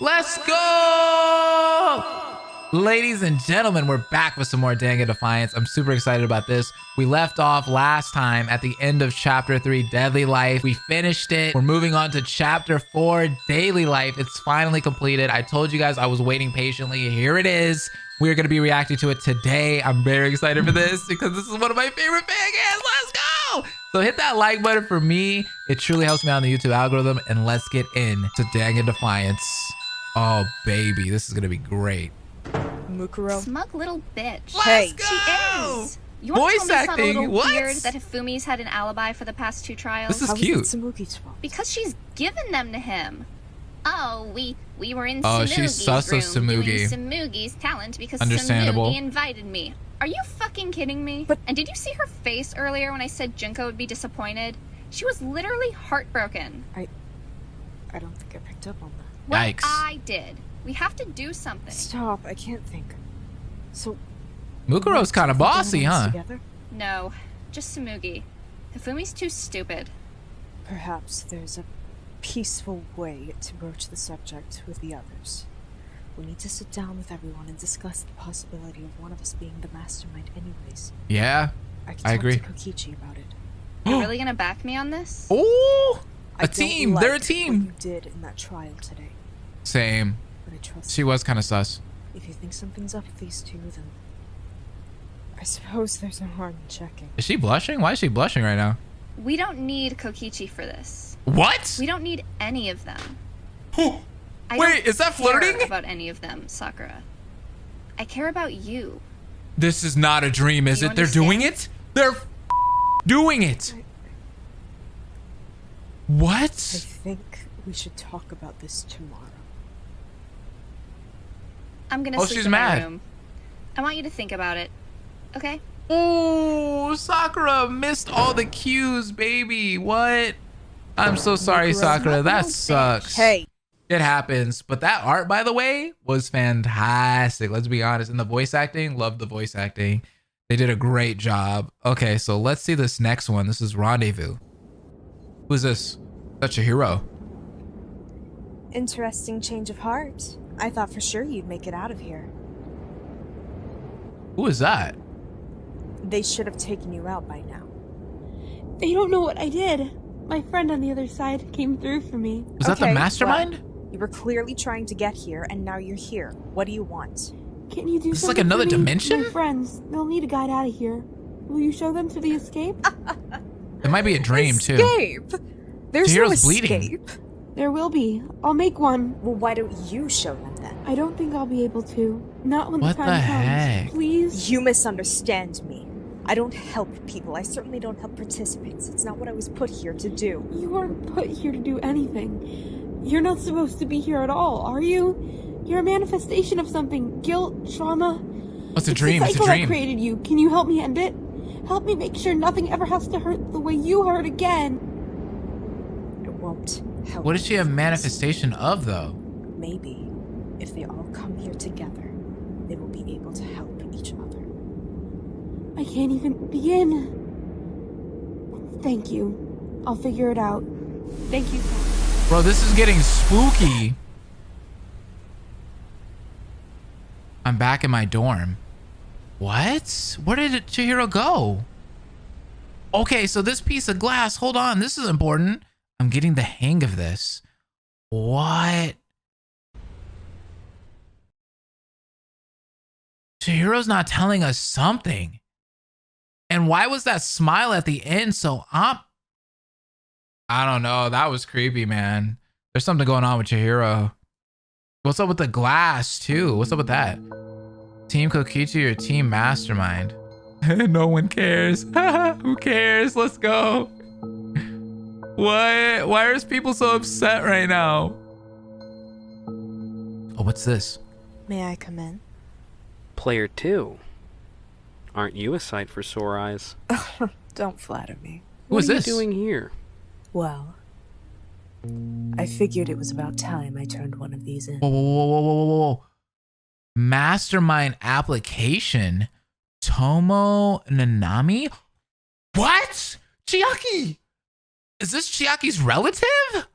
Let's go! Ladies and gentlemen, we're back with some more Danganronpa Defiance. I'm super excited about this. We left off last time at the end of chapter 3, Deadly Life. We finished it. We're moving on to chapter 4, Daily Life. It's finally completed. I told you guys I was waiting patiently. Here it is. We're going to be reacting to it today. I'm very excited for this because this is one of my favorite Fangans. Let's go! So hit that like button for me. It truly helps me out on the YouTube algorithm. And let's get into Danganronpa Defiance. Oh, baby. This is going to be great. Mukuro. Smug little bitch. Let's go! She is. You want Voice to tell me it's not a acting. little What? weird that Hifumi's had an alibi for the past 2 trials? This is cute. Samuki's fault. Because she's given them to him. Oh, we were in Oh, Samugi's she's sus of room Samugi. doing Samugi's talent because Understandable. Samugi invited me. Are you fucking kidding me? But- And did you see her face earlier when I said Junko would be disappointed? She was literally heartbroken. I don't think I picked up on that. Well, Yikes. I did. We have to do something. Stop, I can't think. So Mukuro's kind of bossy, huh? Together? No, just Samugi. Hifumi's too stupid. Perhaps there's a peaceful way to broach the subject with the others. We need to sit down with everyone and discuss the possibility of one of us being the mastermind anyways. Yeah, I can I talk agree. to Kokichi about it. You really gonna back me on this? Oh, I a don't team. like They're a what team. you did in that trial today, Same. but I trust She was kind of sus. If you think something's up with these two, then I suppose there's no harm in checking. Is she blushing? Why is she blushing right now? We don't need Kokichi for this. What? We don't need any of them. I Wait, don't is that care flirting? about any of them, Sakura. I care about you. This is not a dream, is You it? They're doing it? They're doing it. I What? think we should talk about this tomorrow. I'm gonna Oh, sleep she's in my mad. room. I want you to think about it. Okay? Oh, Sakura missed all the cues, baby. What? I'm so sorry, Sakura. That sucks. Hey, It happens. But that art, by the way, was fantastic. Let's be honest. And the voice acting, loved the voice acting. They did a great job. Okay, so let's see this next one. This is Rendezvous. Who's this? Such a hero. interesting change of heart. I thought for sure you'd make it out of here. Who is that? They should have taken you out by now. They don't know what I did. My friend on the other side came through for me. Is that the Okay, mastermind? You were clearly trying to get here, and now you're here. What do you want? Can you do This is like something another for me? dimension? My friends, they'll need a guide out of here. Will you show them to the escape? It might be a dream, too. Escape! There's no Chihiro's bleeding. escape. There will be. I'll make one. Well, why don't you show them then? I don't think I'll be able to. Not when What the the time heck? comes. Please? You misunderstand me. I don't help people. I certainly don't help participants. It's not what I was put here to do. You weren't put here to do anything. You're not supposed to be here at all, are you? You're a manifestation of something. Guilt, trauma. What's a dream? It's It's the a cycle that dream. created you. Can you help me end it? Help me make sure nothing ever has to hurt the way you hurt again. It won't help. What is she a manifestation of, though? Maybe, if they all come here together, they will be able to help each other. I can't even begin. Thank you. I'll figure it out. Thank you. Bro, this is getting spooky. I'm back in my dorm. What? Where did Chihiro go? Okay, so this piece of glass, hold on, this is important. I'm getting the hang of this. What? Chihiro's not telling us something. And why was that smile at the end so I don't know. That was creepy, man. There's something going on with Chihiro. What's up with the glass, too? What's up with that? Team Kokichi or Team Mastermind? No one cares. Who cares? Let's go. What? Why are people so upset right now? Oh, what's this? May I come in? Player 2. Aren't you a sight for sore eyes? Don't flatter me. Who is What are this? you doing here? Well, I figured it was about time I turned one of these in. Whoa, whoa, whoa, whoa, whoa, whoa, whoa. Mastermind application? Tomo Nanami? What? Chiaki! Is this Chiaki's relative?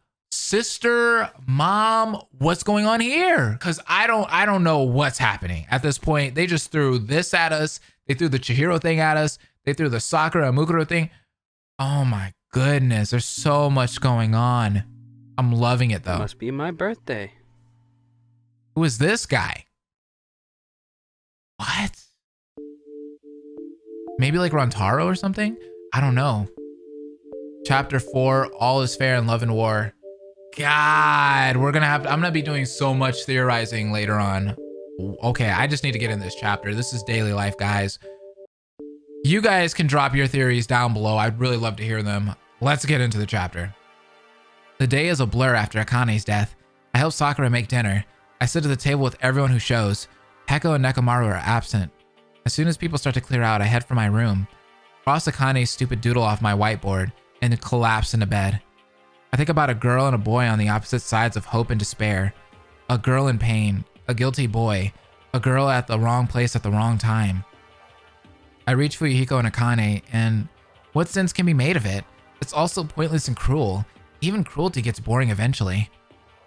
sister, mom, what's going on here? Because I don't know what's happening at this point. They just threw this at us. They threw the Chihiro thing at us. They threw the Sakura and Mukuro thing. Oh my goodness, there's so much going on. I'm loving it though. Must be my birthday. Who is this guy? What? Maybe like Rontaro or something? I don't know. Chapter 4, All is Fair in Love and War. God, I'm gonna be doing so much theorizing later on. Okay, I just need to get in this chapter. This is daily life, guys. You guys can drop your theories down below. I'd really love to hear them. Let's get into the chapter. The day is a blur after Akane's death. I help Sakura make dinner. I sit at the table with everyone who shows. Heko and Nekomaru are absent. As soon as people start to clear out, I head for my room, cross Akane's stupid doodle off my whiteboard, and then collapse into bed. I think about a girl and a boy on the opposite sides of hope and despair. A girl in pain, a guilty boy, a girl at the wrong place at the wrong time. I reach Fuyuhiko and Akane, and what sense can be made of it? It's also pointless and cruel. Even cruelty gets boring eventually.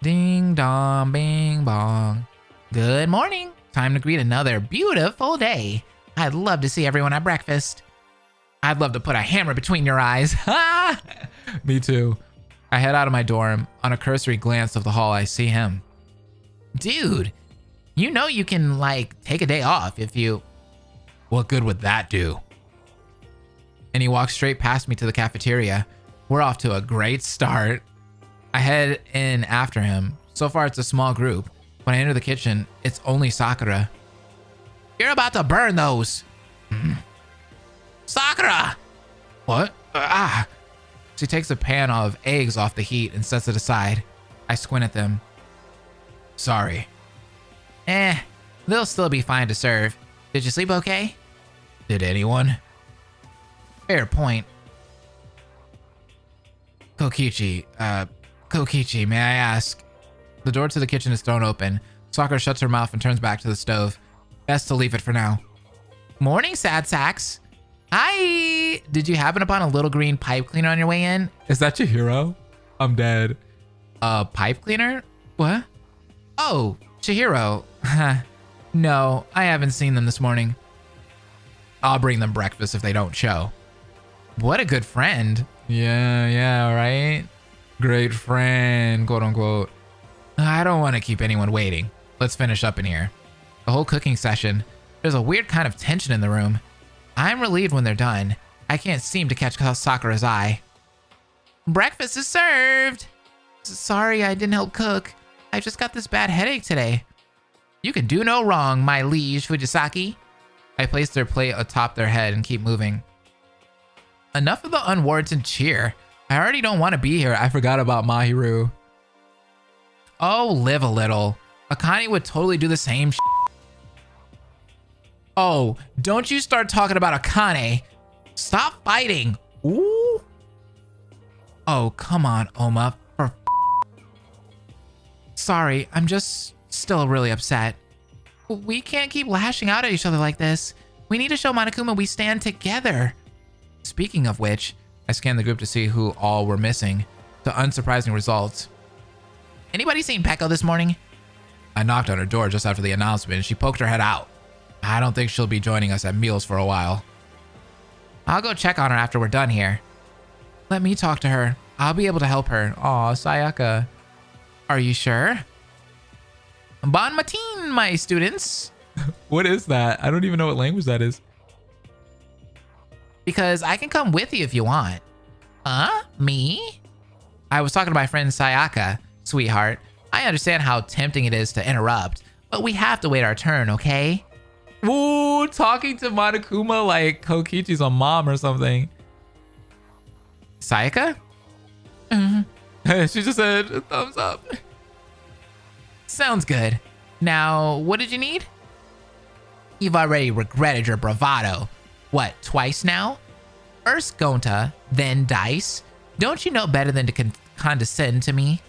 Ding dong, bing bong. Good morning. Time to greet another beautiful day. I'd love to see everyone at breakfast. I'd love to put a hammer between your eyes. Me too. I head out of my dorm. On a cursory glance of the hall, I see him. Dude, you know you can, like, take a day off if you... What good would that do? And he walks straight past me to the cafeteria. We're off to a great start. I head in after him. So far, it's a small group. When I enter the kitchen, it's only Sakura. You're about to burn those. Sakura! What? She takes a pan of eggs off the heat and sets it aside. I squint at them. Sorry. They'll still be fine to serve. Did you sleep okay? Did anyone? Fair point. Kokichi, may I ask? The door to the kitchen is thrown open. Sakura shuts her mouth and turns back to the stove. Best to leave it for now. Morning, sad sacks. Hi! Did you happen upon a little green pipe cleaner on your way in? Is that your hero? I'm dead. A pipe cleaner? What? Oh, Chihiro. No, I haven't seen them this morning. I'll bring them breakfast if they don't show. What a good friend. Yeah, right? Great friend, quote unquote. I don't want to keep anyone waiting. Let's finish up in here. The whole cooking session, there's a weird kind of tension in the room. I'm relieved when they're done. I can't seem to catch Sakura's eye. Breakfast is served. Sorry I didn't help cook. I just got this bad headache today. You can do no wrong, my liege Fujisaki. I place their plate atop their head and keep moving. Enough of the unwarranted cheer. I already don't want to be here. I forgot about Mahiru. Oh, live a little. Akane would totally do the same Oh, don't you start talking about Akane. Stop fighting. Ooh. Oh, come on, Oma. Sorry, I'm just still really upset. We can't keep lashing out at each other like this. We need to show Monokuma we stand together. Speaking of which, I scanned the group to see who all were missing. To unsurprising results. Anybody seen Peko this morning? I knocked on her door just after the announcement and she poked her head out. I don't think she'll be joining us at meals for a while. I'll go check on her after we're done here. Let me talk to her. I'll be able to help her. Aw, Sayaka. Are you sure? Bon matin, my students. What is that? I don't even know what language that is. Because I can come with you if you want. Me? I was talking to my friend Sayaka, sweetheart. I understand how tempting it is to interrupt, but we have to wait our turn, okay? Ooh, talking to Monokuma like Kokichi's a mom or something. Sayaka? She just said thumbs up. Sounds good. Now, what did you need? You've already regretted your bravado. What, twice now? First Gonta, then Dice. Don't you know better than to condescend to me?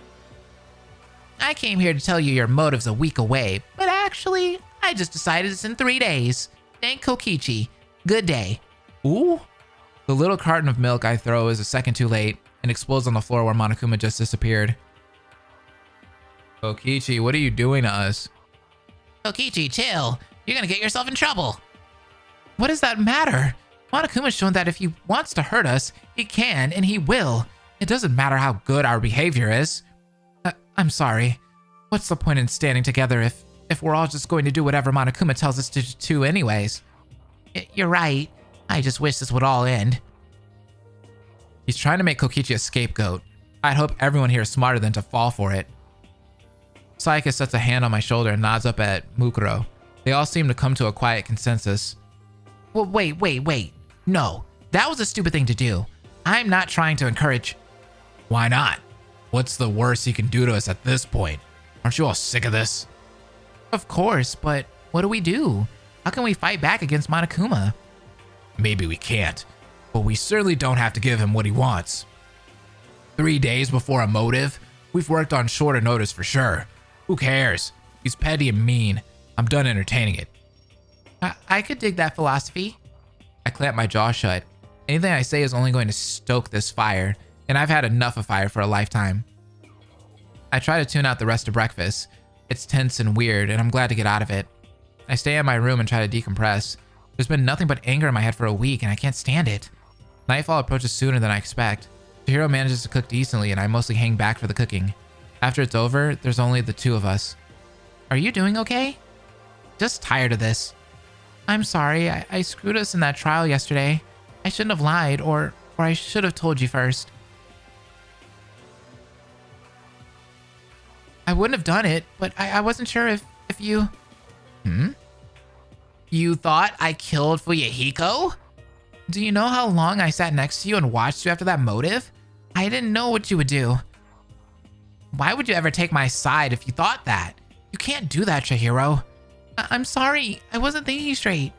I came here to tell you your motive's a week away, but actually, I just decided it's in 3 days. Thank Kokichi. Good day. Ooh. The little carton of milk I throw is a second too late and explodes on the floor where Monokuma just disappeared. Kokichi, what are you doing to us? Kokichi, chill. You're gonna get yourself in trouble. What does that matter? Monokuma's shown that if he wants to hurt us, he can and he will. It doesn't matter how good our behavior is. I'm sorry. What's the point in standing together if we're all just going to do whatever Monokuma tells us to do anyways? You're right. I just wish this would all end. He's trying to make Kokichi a scapegoat. I'd hope everyone here is smarter than to fall for it. Sayaka sets a hand on my shoulder and nods up at Mukuro. They all seem to come to a quiet consensus. Well, wait. No, that was a stupid thing to do. I'm not trying to encourage... Why not? What's the worst he can do to us at this point? Aren't you all sick of this? Of course, but what do we do? How can we fight back against Monokuma? Maybe we can't, but we certainly don't have to give him what he wants. 3 days before a motive? We've worked on shorter notice for sure. Who cares? He's petty and mean. I'm done entertaining it. I could dig that philosophy. I clamp my jaw shut. Anything I say is only going to stoke this fire, and I've had enough of fire for a lifetime. I try to tune out the rest of breakfast. It's tense and weird, and I'm glad to get out of it. I stay in my room and try to decompress. There's been nothing but anger in my head for a week, and I can't stand it. Nightfall approaches sooner than I expect. Chihiro manages to cook decently, and I mostly hang back for the cooking. After it's over, there's only the two of us. Are you doing okay? Just tired of this. I'm sorry, I screwed us in that trial yesterday. I shouldn't have lied, or I should have told you first. I wouldn't have done it, but I wasn't sure if you... You thought I killed Fuyahiko? Do you know how long I sat next to you and watched you after that motive? I didn't know what you would do. Why would you ever take my side if you thought that? You can't do that, Chihiro. I'm sorry, I wasn't thinking straight.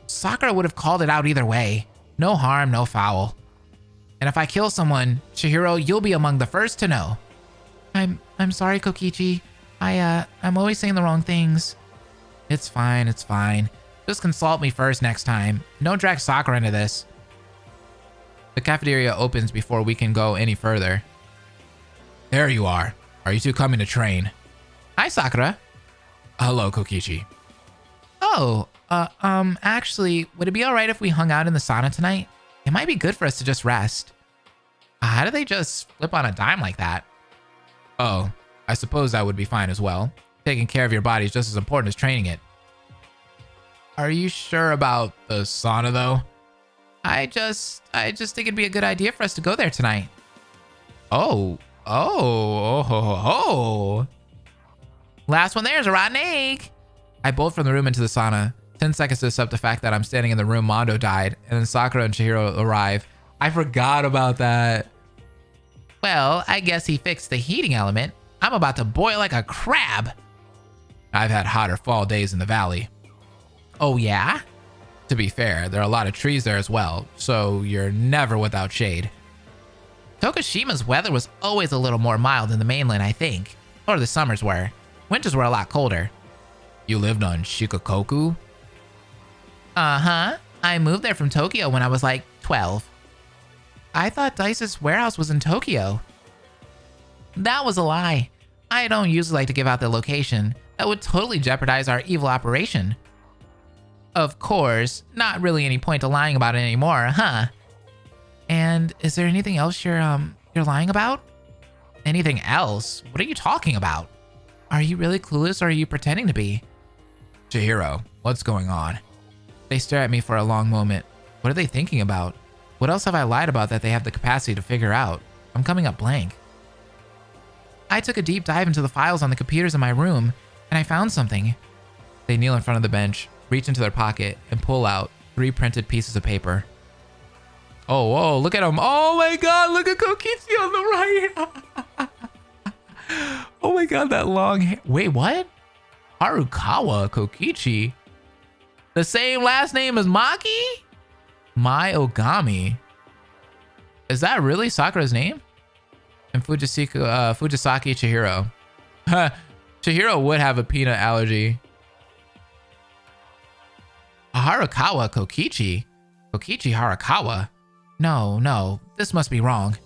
Sakura would have called it out either way. No harm, no foul. And if I kill someone, Chihiro, you'll be among the first to know. I'm sorry, Kokichi. I'm always saying the wrong things. It's fine, it's fine. Just consult me first next time. Don't drag Sakura into this. The cafeteria opens before we can go any further. There you are. Are you two coming to train? Hi, Sakura. Hello, Kokichi. Oh, actually, would it be alright if we hung out in the sauna tonight? It might be good for us to just rest. How did they just flip on a dime like that? Oh, I suppose that would be fine as well. Taking care of your body is just as important as training it. Are you sure about the sauna, though? I just think it'd be a good idea for us to go there tonight. Oh. Last one there is a rotten egg. I bolt from the room into the sauna. 10 seconds to accept the fact that I'm standing in the room Mondo died, and then Sakura and Chihiro arrive. I forgot about that. Well, I guess he fixed the heating element. I'm about to boil like a crab. I've had hotter fall days in the valley. Oh yeah? To be fair, there are a lot of trees there as well, so you're never without shade. Tokushima's weather was always a little more mild than the mainland, I think. Or the summers were. Winters were a lot colder. You lived on Shikokoku? Uh-huh. I moved there from Tokyo when I was like 12. I thought Dice's warehouse was in Tokyo. That was a lie. I don't usually like to give out the location. That would totally jeopardize our evil operation. Of course, not really any point to lying about it anymore, huh? And is there anything else you're lying about? Anything else? What are you talking about? Are you really clueless or are you pretending to be? Chihiro, what's going on? They stare at me for a long moment. What are they thinking about? What else have I lied about that they have the capacity to figure out? I'm coming up blank. I took a deep dive into the files on the computers in my room, and I found something. They kneel in front of the bench, reach into their pocket, and pull out 3 printed pieces of paper. Oh, whoa, look at him. Oh my god, look at Kokichi on the right. Oh my god, that long hair. Wait, what? Harukawa Kokichi? The same last name as Maki? Mai Ogami. Is that really Sakura's name? And Fujisaki Chihiro. Chihiro would have a peanut allergy. Harukawa Kokichi? Kokichi Harukawa? No, this must be wrong.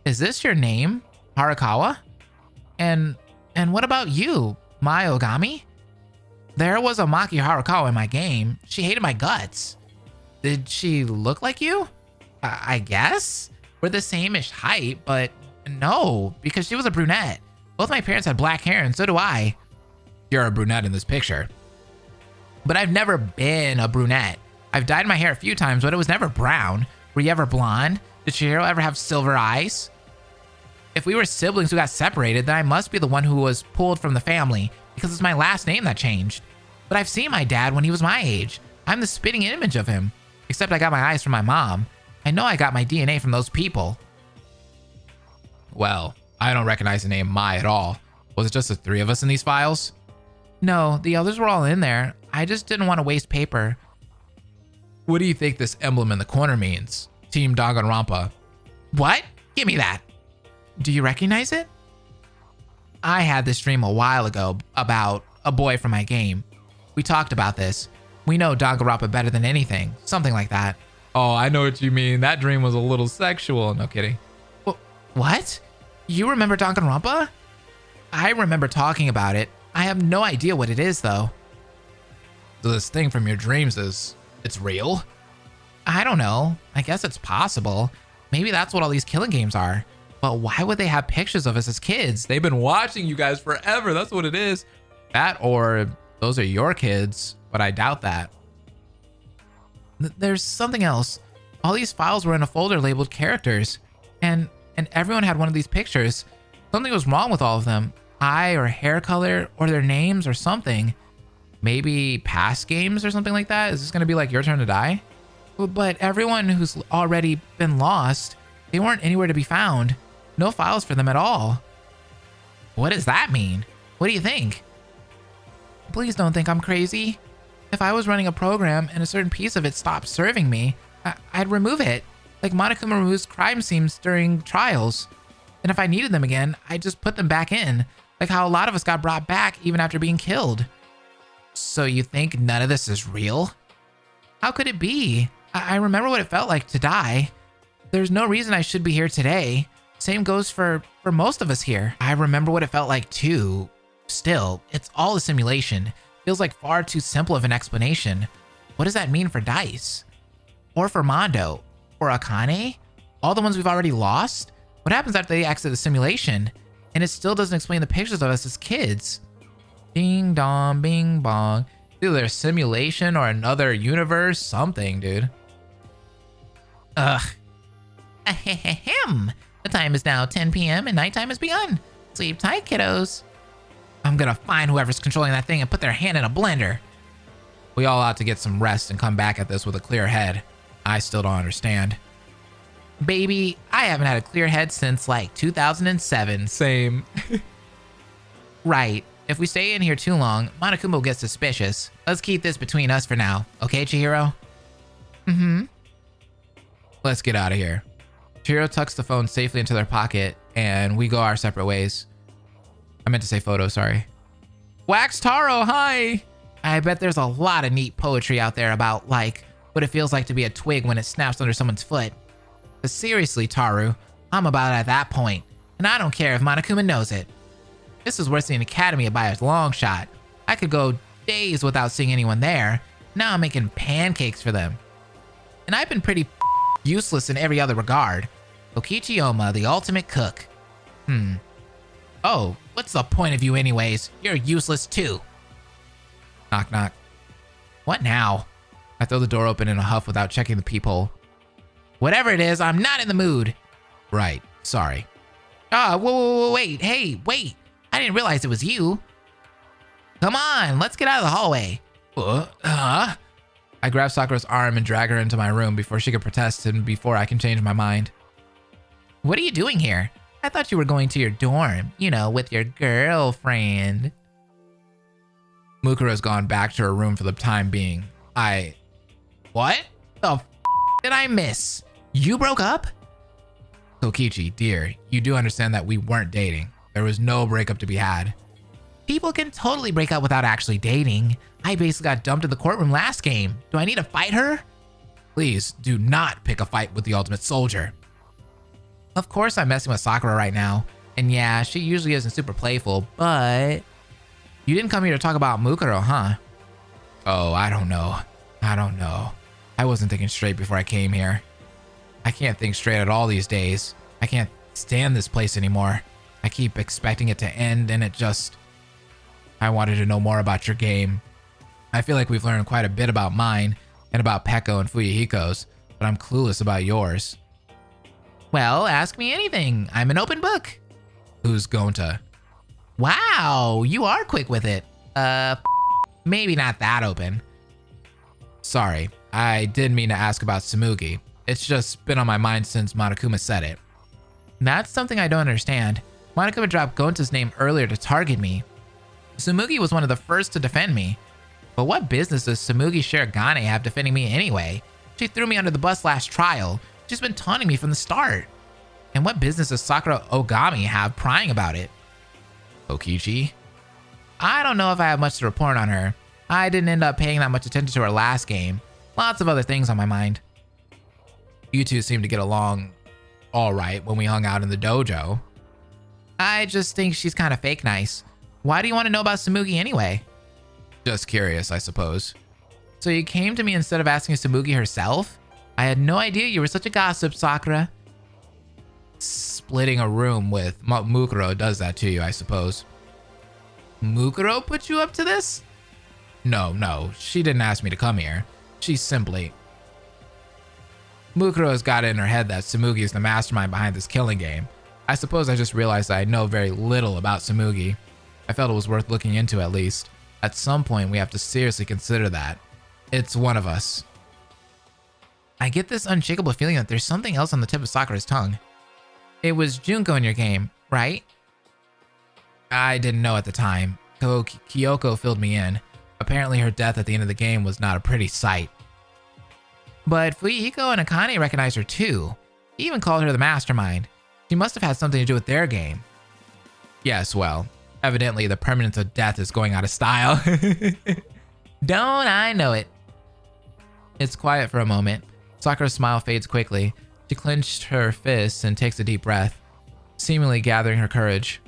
Is this your name, Harukawa? And And what about you, Mai Ogami? There was a Maki Harukawa in my game. She hated my guts. Did she look like you? I guess? We're the same-ish height, but no, because she was a brunette. Both my parents had black hair, and so do I. You're a brunette in this picture. But I've never been a brunette. I've dyed my hair a few times, but it was never brown. Were you ever blonde? Did Chihiro ever have silver eyes? If we were siblings who got separated, then I must be the one who was pulled from the family, because it's my last name that changed. But I've seen my dad when he was my age. I'm the spitting image of him. Except I got my eyes from my mom. I know I got my DNA from those people. Well, I don't recognize the name Mai at all. Was it just the three of us in these files? No, the others were all in there. I just didn't want to waste paper. What do you think this emblem in the corner means? Team Danganronpa. What? Give me that. Do you recognize it? I had this dream a while ago about a boy from my game. We talked about this. We know Danganronpa better than anything. Something like that. Oh, I know what you mean. That dream was a little sexual. No kidding. What? You remember Danganronpa? I remember talking about it. I have no idea what it is, though. So this thing from your dreams it's real? I don't know. I guess it's possible. Maybe that's what all these killing games are. But why would they have pictures of us as kids? They've been watching you guys forever. That's what it is. That or those are your kids, but I doubt that. There's something else. All these files were in a folder labeled characters, and everyone had one of these pictures. Something was wrong with all of them. Eye or hair color or their names or something. Maybe past games or something like that. Is this gonna be like Your Turn to Die? But everyone who's already been lost, they weren't anywhere to be found. No files for them at all. What does that mean? What do you think? Please don't think I'm crazy. If I was running a program and a certain piece of it stopped serving me, I'd remove it. Like Monokuma removes crime scenes during trials. And if I needed them again, I'd just put them back in. Like how a lot of us got brought back even after being killed. So you think none of this is real? How could it be? I remember what it felt like to die. There's no reason I should be here today. Same goes for most of us here. I remember what it felt like too. Still, it's all a simulation. Feels like far too simple of an explanation. What does that mean for Dice? Or for Mondo? Or Akane? All the ones we've already lost? What happens after they exit the simulation? And it still doesn't explain the pictures of us as kids. Ding dong, bing bong. Either a simulation or another universe, something, dude. Ugh. Ahem. The time is now 10 p.m. and nighttime has begun. Sleep tight, kiddos. I'm gonna find whoever's controlling that thing and put their hand in a blender. We all ought to get some rest and come back at this with a clear head. I still don't understand. Baby, I haven't had a clear head since like 2007. Same. Right. If we stay in here too long, Monokuma will get suspicious. Let's keep this between us for now. Okay, Chihiro? Mm-hmm. Let's get out of here. Chihiro tucks the phone safely into their pocket, and we go our separate ways. I meant to say photo, sorry. Wax Taro, hi! I bet there's a lot of neat poetry out there about, like, what it feels like to be a twig when it snaps under someone's foot. But seriously, Taru, I'm about at that point, and I don't care if Monokuma knows it. This is worse than an academy by a long shot. I could go days without seeing anyone there. Now I'm making pancakes for them. And I've been pretty useless in every other regard. Kokichiyoma, the ultimate cook. Oh, what's the point of you anyways? You're useless too. Knock knock. What now? I throw the door open in a huff without checking the peephole. Whatever it is, I'm not in the mood. Right, sorry. Whoa, wait, hey, wait. I didn't realize it was you. Come on, let's get out of the hallway. I grab Sakura's arm and drag her into my room before she can protest and before I can change my mind. What are you doing here? I thought you were going to your dorm, you know, with your girlfriend. Mukura's gone back to her room for the time being. What the did I miss? You broke up? Kokichi, dear, you do understand that we weren't dating. There was no breakup to be had. People can totally break up without actually dating. I basically got dumped in the courtroom last game. Do I need to fight her? Please do not pick a fight with the ultimate soldier. Of course I'm messing with Sakura right now, And yeah, she usually isn't super playful, but you didn't come here to talk about Mukuro, huh? Oh, I don't know. I wasn't thinking straight before I came here. I can't think straight at all these days. I can't stand this place anymore. I keep expecting it to end and it just... I wanted to know more about your game. I feel like we've learned quite a bit about mine and about Peko and Fuyuhiko's, but I'm clueless about yours. Well, ask me anything. I'm an open book. Who's Gonta? Wow, you are quick with it. Maybe not that open. Sorry, I did mean to ask about Tsumugi. It's just been on my mind since Monokuma said it. That's something I don't understand. Monokuma dropped Gonta's name earlier to target me. Tsumugi was one of the first to defend me. But what business does Tsumugi Shirogane have defending me anyway? She threw me under the bus last trial. She's been taunting me from the start. And what business does Sakura Ogami have prying about it? Kokichi? I don't know if I have much to report on her. I didn't end up paying that much attention to her last game. Lots of other things on my mind. You two seem to get along all right when we hung out in the dojo. I just think she's kind of fake nice. Why do you want to know about Tsumugi anyway? Just curious, I suppose. So you came to me instead of asking Tsumugi herself? I had no idea you were such a gossip, Sakura. Splitting a room with Mukuro does that to you, I suppose. Mukuro put you up to this? No, she didn't ask me to come here. She simply... Mukuro's got it in her head that Tsumugi is the mastermind behind this killing game. I suppose I just realized that I know very little about Tsumugi. I felt it was worth looking into at least. At some point, we have to seriously consider that. It's one of us. I get this unshakable feeling that there's something else on the tip of Sakura's tongue. It was Junko in your game, right? I didn't know at the time. Kyoko filled me in. Apparently her death at the end of the game was not a pretty sight. But Fuyuhiko and Akane recognized her too. He even called her the mastermind. She must have had something to do with their game. Yes, well, evidently the permanence of death is going out of style. Don't I know it? It's quiet for a moment. Sakura's smile fades quickly. She clenched her fists and takes a deep breath, seemingly gathering her courage.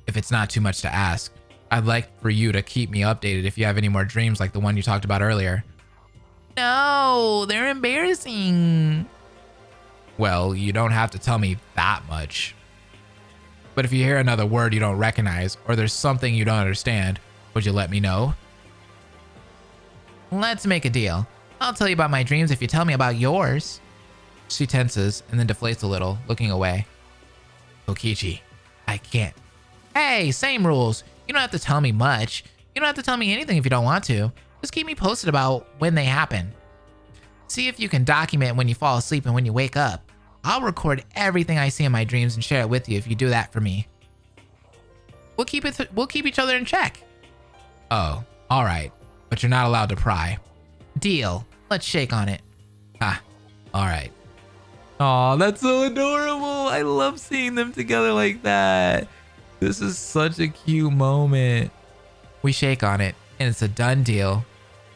If it's not too much to ask, I'd like for you to keep me updated if you have any more dreams like the one you talked about earlier. No, they're embarrassing. Well, you don't have to tell me that much. But if you hear another word you don't recognize, or there's something you don't understand, would you let me know? Let's make a deal. I'll tell you about my dreams if you tell me about yours. She tenses and then deflates a little, looking away. Kokichi, I can't. Hey, same rules. You don't have to tell me much. You don't have to tell me anything if you don't want to. Just keep me posted about when they happen. See if you can document when you fall asleep and when you wake up. I'll record everything I see in my dreams and share it with you if you do that for me. We'll keep each other in check. Oh, all right. But you're not allowed to pry. Deal. Let's shake on it. Ah, all right. Aw, that's so adorable. I love seeing them together like that. This is such a cute moment. We shake on it, and it's a done deal.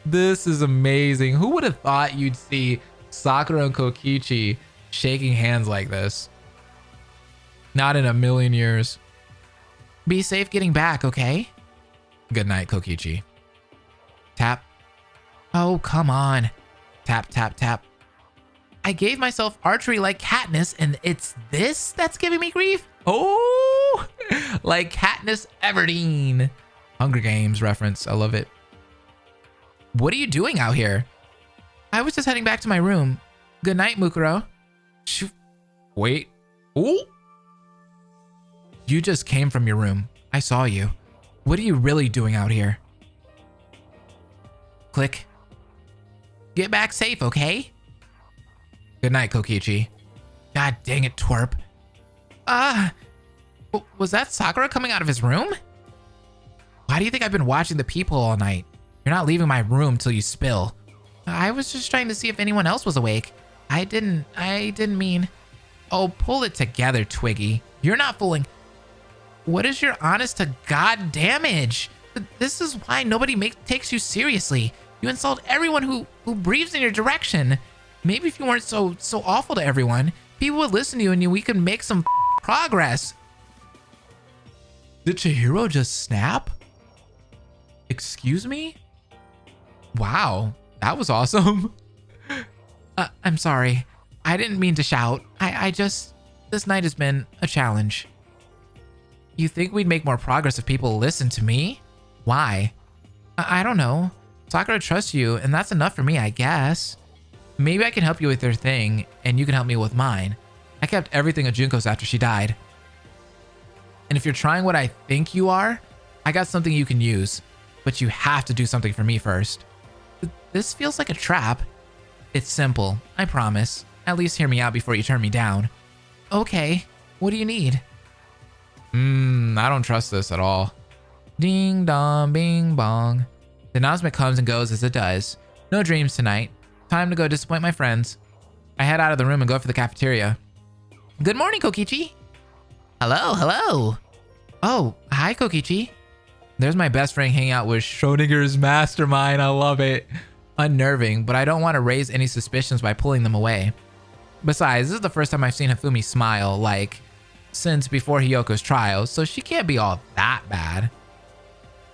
This is amazing. Who would have thought you'd see Sakura and Kokichi shaking hands like this? Not in a million years. Be safe getting back, okay? Good night, Kokichi. Tap. Oh, come on. Tap, tap, tap. I gave myself archery like Katniss, and it's this that's giving me grief? Oh, like Katniss Everdeen. Hunger Games reference. I love it. What are you doing out here? I was just heading back to my room. Good night, Mukuro. Wait. Ooh. You just came from your room. I saw you. What are you really doing out here? Click. Get back safe, okay? Good night, Kokichi. God dang it, twerp. Was that Sakura coming out of his room? Why do you think I've been watching the peephole all night? You're not leaving my room till you spill. I was just trying to see if anyone else was awake. I didn't mean... Oh, pull it together, Twiggy. You're not fooling... What is your honest to God damage? This is why nobody takes you seriously. You insult everyone who breathes in your direction. Maybe if you weren't so awful to everyone, people would listen to you and we could make some progress. Did Chihiro just snap? Excuse me? Wow, that was awesome. I'm sorry. I didn't mean to shout. This night has been a challenge. You think we'd make more progress if people listened to me? Why? I don't know. Sakura trusts you, and that's enough for me, I guess. Maybe I can help you with your thing, and you can help me with mine. I kept everything of Junko's after she died. And if you're trying what I think you are, I got something you can use. But you have to do something for me first. This feels like a trap. It's simple, I promise. At least hear me out before you turn me down. Okay, what do you need? I don't trust this at all. Ding dong, bing bong. The announcement comes and goes as it does. No dreams tonight. Time to go disappoint my friends. I head out of the room and go for the cafeteria. Good morning, Kokichi. Hello. Oh, hi, Kokichi. There's my best friend hanging out with Schrodinger's mastermind. I love it. Unnerving, but I don't want to raise any suspicions by pulling them away. Besides, this is the first time I've seen Hifumi smile, like, since before Hiyoko's trial, so she can't be all that bad.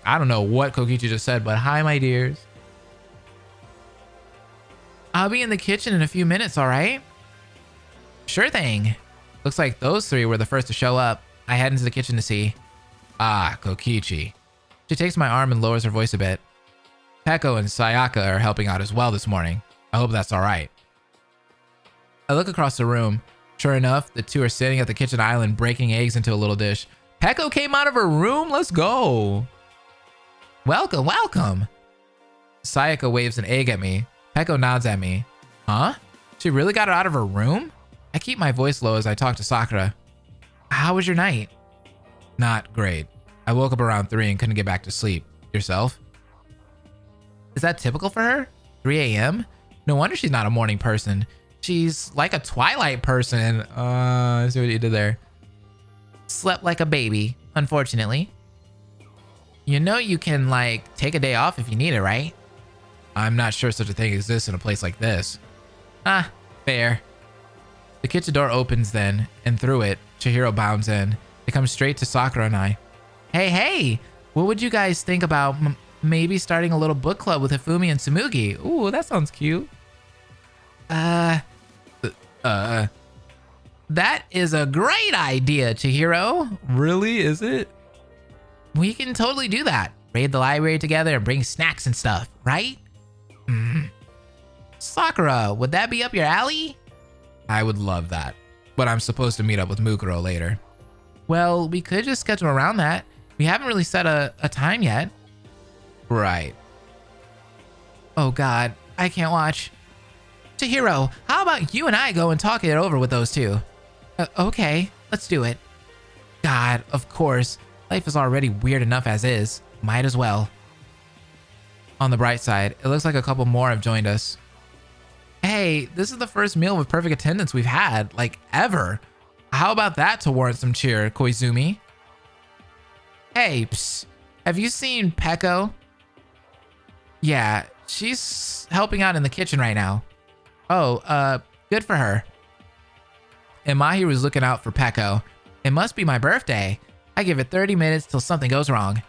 I don't know what Kokichi just said, but hi, my dears. I'll be in the kitchen in a few minutes, all right? Sure thing. Looks like those three were the first to show up. I head into the kitchen to see. Ah, Kokichi. She takes my arm and lowers her voice a bit. Peko and Sayaka are helping out as well this morning. I hope that's all right. I look across the room. Sure enough, the two are sitting at the kitchen island breaking eggs into a little dish. Peko came out of her room? Let's go. Welcome. Sayaka waves an egg at me. Peko nods at me. Huh? She really got it out of her room? I keep my voice low as I talk to Sakura. How was your night? Not great. I woke up around 3 and couldn't get back to sleep. Yourself? Is that typical for her? 3 a.m.? No wonder she's not a morning person. She's like a twilight person. I see what you did there. Slept like a baby, unfortunately. You know you can, like, take a day off if you need it, right? I'm not sure such a thing exists in a place like this. Ah, fair. The kitchen door opens then, and through it, Chihiro bounds in. It comes straight to Sakura and I. Hey, what would you guys think about maybe starting a little book club with Hifumi and Tsumugi? Ooh, that sounds cute. That is a great idea, Chihiro. Really, is it? We can totally do that. Raid the library together and bring snacks and stuff, right? Sakura, would that be up your alley? I would love that. But I'm supposed to meet up with Mukuro later. Well, we could just schedule around that. We haven't really set a time yet. Right. Oh god, I can't watch. Chihiro, how about you and I go and talk it over with those two? Okay, let's do it. God, of course. Life is already weird enough as is. Might as well. On the bright side, it looks like a couple more have joined us. Hey, this is the first meal with perfect attendance we've had, like, ever. How about that to warrant some cheer, Koizumi? Hey, psst. Have you seen Peko? Yeah, she's helping out in the kitchen right now. Oh, good for her. And Mahi was looking out for Peko. It must be my birthday. I give it 30 minutes till something goes wrong.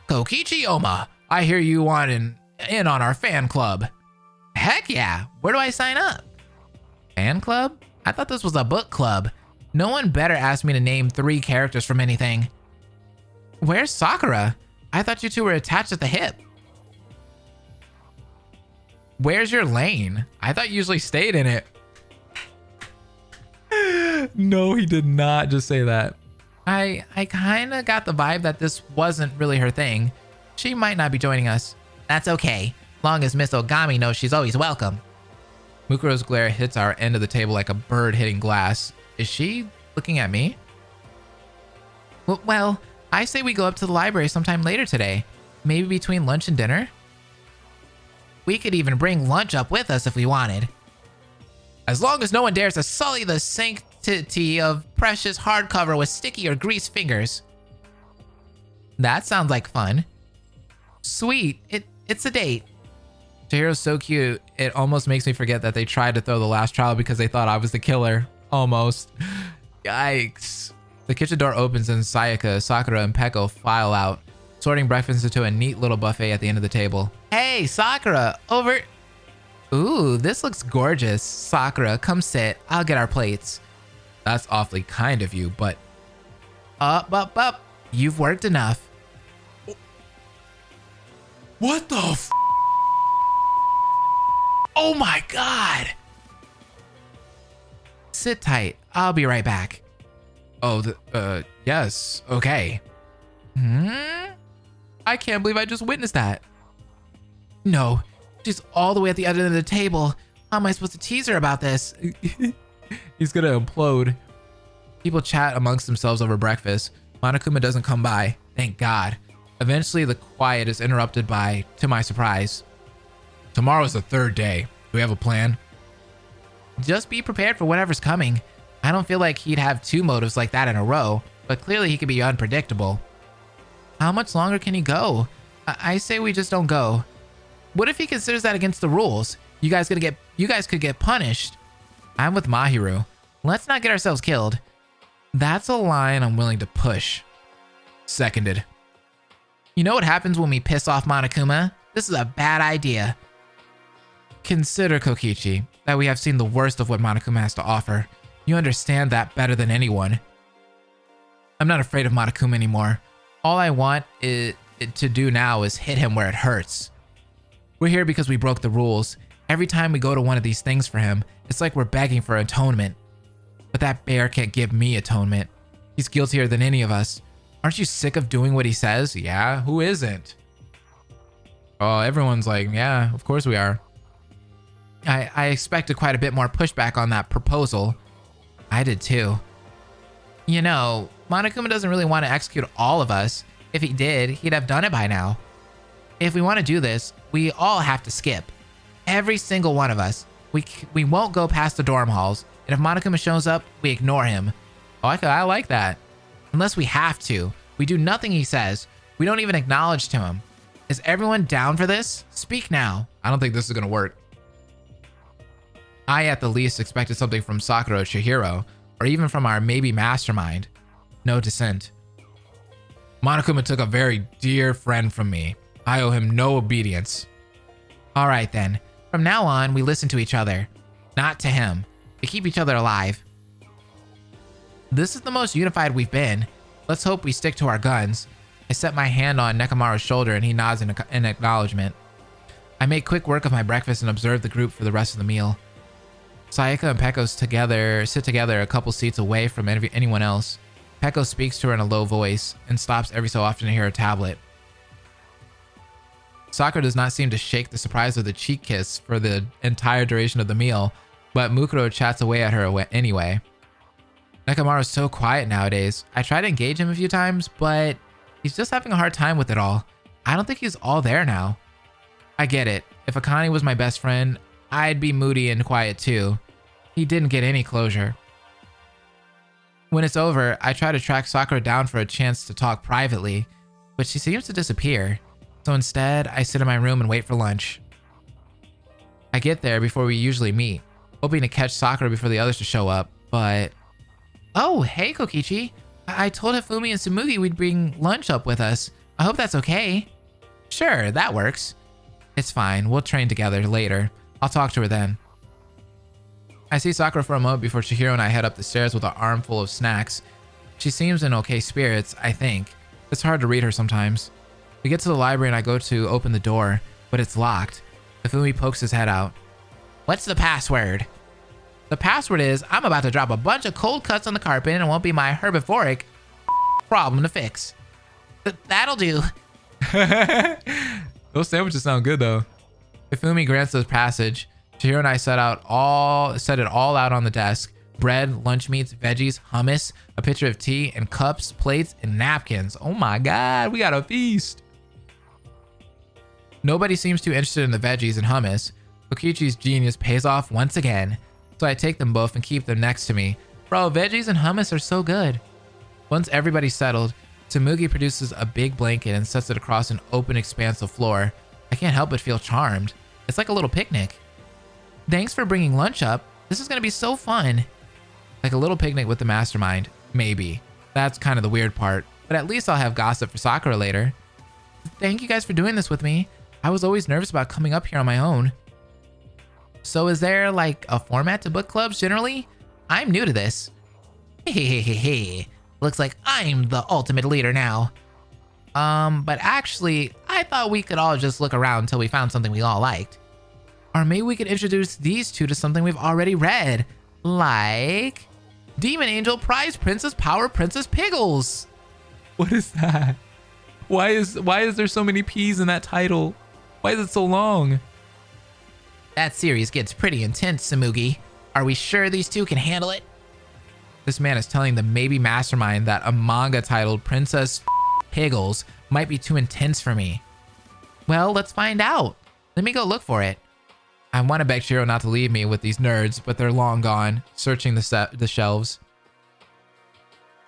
Kokichi Oma, I hear you want in on our fan club. Heck yeah, where do I sign up? Fan club? I thought this was a book club. No one better ask me to name 3 characters from anything. Where's Sakura? I thought you two were attached at the hip. Where's your lane? I thought you usually stayed in it. No, he did not just say that. I kind of got the vibe that this wasn't really her thing. She might not be joining us. That's okay, long as Miss Ogami knows she's always welcome. Mukuro's glare hits our end of the table like a bird hitting glass. Is she looking at me? Well, I say we go up to the library sometime later today. Maybe between lunch and dinner? We could even bring lunch up with us if we wanted. As long as no one dares to sully the sanctity of precious hardcover with sticky or greased fingers. That sounds like fun. Sweet, it's a date. Chihiro's so cute, it almost makes me forget that they tried to throw the last trial because they thought I was the killer. Almost. Yikes. The kitchen door opens and Sayaka, Sakura, and Peko file out, sorting breakfast into a neat little buffet at the end of the table. Hey, Sakura, over... Ooh, this looks gorgeous. Sakura, come sit. I'll get our plates. That's awfully kind of you, but... Up. You've worked enough. What the f... Oh my god! Sit tight. I'll be right back. Oh, yes. Okay. I can't believe I just witnessed that. No, she's all the way at the other end of the table. How am I supposed to tease her about this? He's gonna implode. People chat amongst themselves over breakfast. Monokuma doesn't come by. Thank God. Eventually, the quiet is interrupted by, to my surprise, tomorrow's the third day. Do we have a plan? Just be prepared for whatever's coming. I don't feel like he'd have two motives like that in a row, but clearly he could be unpredictable. How much longer can he go? I say we just don't go. What if he considers that against the rules? You guys could get punished. I'm with Mahiru. Let's not get ourselves killed. That's a line I'm willing to push. Seconded. You know what happens when we piss off Monokuma? This is a bad idea. Consider, Kokichi, that we have seen the worst of what Monokuma has to offer. You understand that better than anyone. I'm not afraid of Monokuma anymore. All I want to do now is hit him where it hurts. We're here because we broke the rules. Every time we go to one of these things for him, it's like we're begging for atonement. But that bear can't give me atonement. He's guiltier than any of us. Aren't you sick of doing what he says? Yeah, who isn't? Oh, everyone's like, yeah, of course we are. I expected quite a bit more pushback on that proposal. I did too. You know, Monokuma doesn't really want to execute all of us. If he did, he'd have done it by now. If we want to do this, we all have to skip. Every single one of us. We won't go past the dorm halls. And if Monokuma shows up, we ignore him. Oh, I like that. Unless we have to. We do nothing he says. We don't even acknowledge to him. Is everyone down for this? Speak now. I don't think this is going to work. I, at the least, expected something from Sakura or Chihiro, or even from our maybe mastermind. No dissent. Monokuma took a very dear friend from me. I owe him no obedience. All right, then. From now on, we listen to each other. Not to him. We keep each other alive. This is the most unified we've been. Let's hope we stick to our guns. I set my hand on Nekomaru's shoulder and he nods in acknowledgement. I make quick work of my breakfast and observe the group for the rest of the meal. Sayaka and Peko sit together a couple seats away from anyone else. Peko speaks to her in a low voice and stops every so often to hear her tablet. Sakura does not seem to shake the surprise of the cheek kiss for the entire duration of the meal, but Mukuro chats away at her anyway. Nekomaru's so quiet nowadays. I try to engage him a few times, but he's just having a hard time with it all. I don't think he's all there now. I get it. If Akane was my best friend, I'd be moody and quiet too. He didn't get any closure. When it's over, I try to track Sakura down for a chance to talk privately, but she seems to disappear. So instead, I sit in my room and wait for lunch. I get there before we usually meet, hoping to catch Sakura before the others to show up, but... Oh, hey Kokichi. I told Hifumi and Tsumugi we'd bring lunch up with us. I hope that's okay. Sure, that works. It's fine, we'll train together later. I'll talk to her then. I see Sakura for a moment before Chihiro and I head up the stairs with an armful of snacks. She seems in okay spirits, I think. It's hard to read her sometimes. We get to the library and I go to open the door, but it's locked. Hifumi pokes his head out. What's the password? The password is, I'm about to drop a bunch of cold cuts on the carpet and it won't be my herbivoric problem to fix. That'll do. Those sandwiches sound good though. Hifumi grants the passage. Chihiro and I set it all out on the desk. Bread, lunch meats, veggies, hummus, a pitcher of tea, and cups, plates, and napkins. Oh my god, we got a feast. Nobody seems too interested in the veggies and hummus. Kokichi's genius pays off once again. So I take them both and keep them next to me. Bro, veggies and hummus are so good. Once everybody's settled, Tsumugi produces a big blanket and sets it across an open expanse of floor. I can't help but feel charmed. It's like a little picnic. Thanks for bringing lunch up. This is gonna be so fun. Like a little picnic with the mastermind. Maybe. That's kind of the weird part, but at least I'll have gossip for Sakura later. Thank you guys for doing this with me. I was always nervous about coming up here on my own. So is there like a format to book clubs generally? I'm new to this. Hehehehe. Looks like I'm the ultimate leader now. But actually, I thought we could all just look around until we found something we all liked. Or maybe we could introduce these two to something we've already read. Like Demon Angel Prize Princess Power Princess Piggles. What is that? Why is there so many P's in that title? Why is it so long? That series gets pretty intense, Samugi. Are we sure these two can handle it? This man is telling the maybe mastermind that a manga titled Princess Piggles might be too intense for me. Well, let's find out. Let me go look for it. I want to beg Shiro not to leave me with these nerds, but they're long gone, searching the shelves.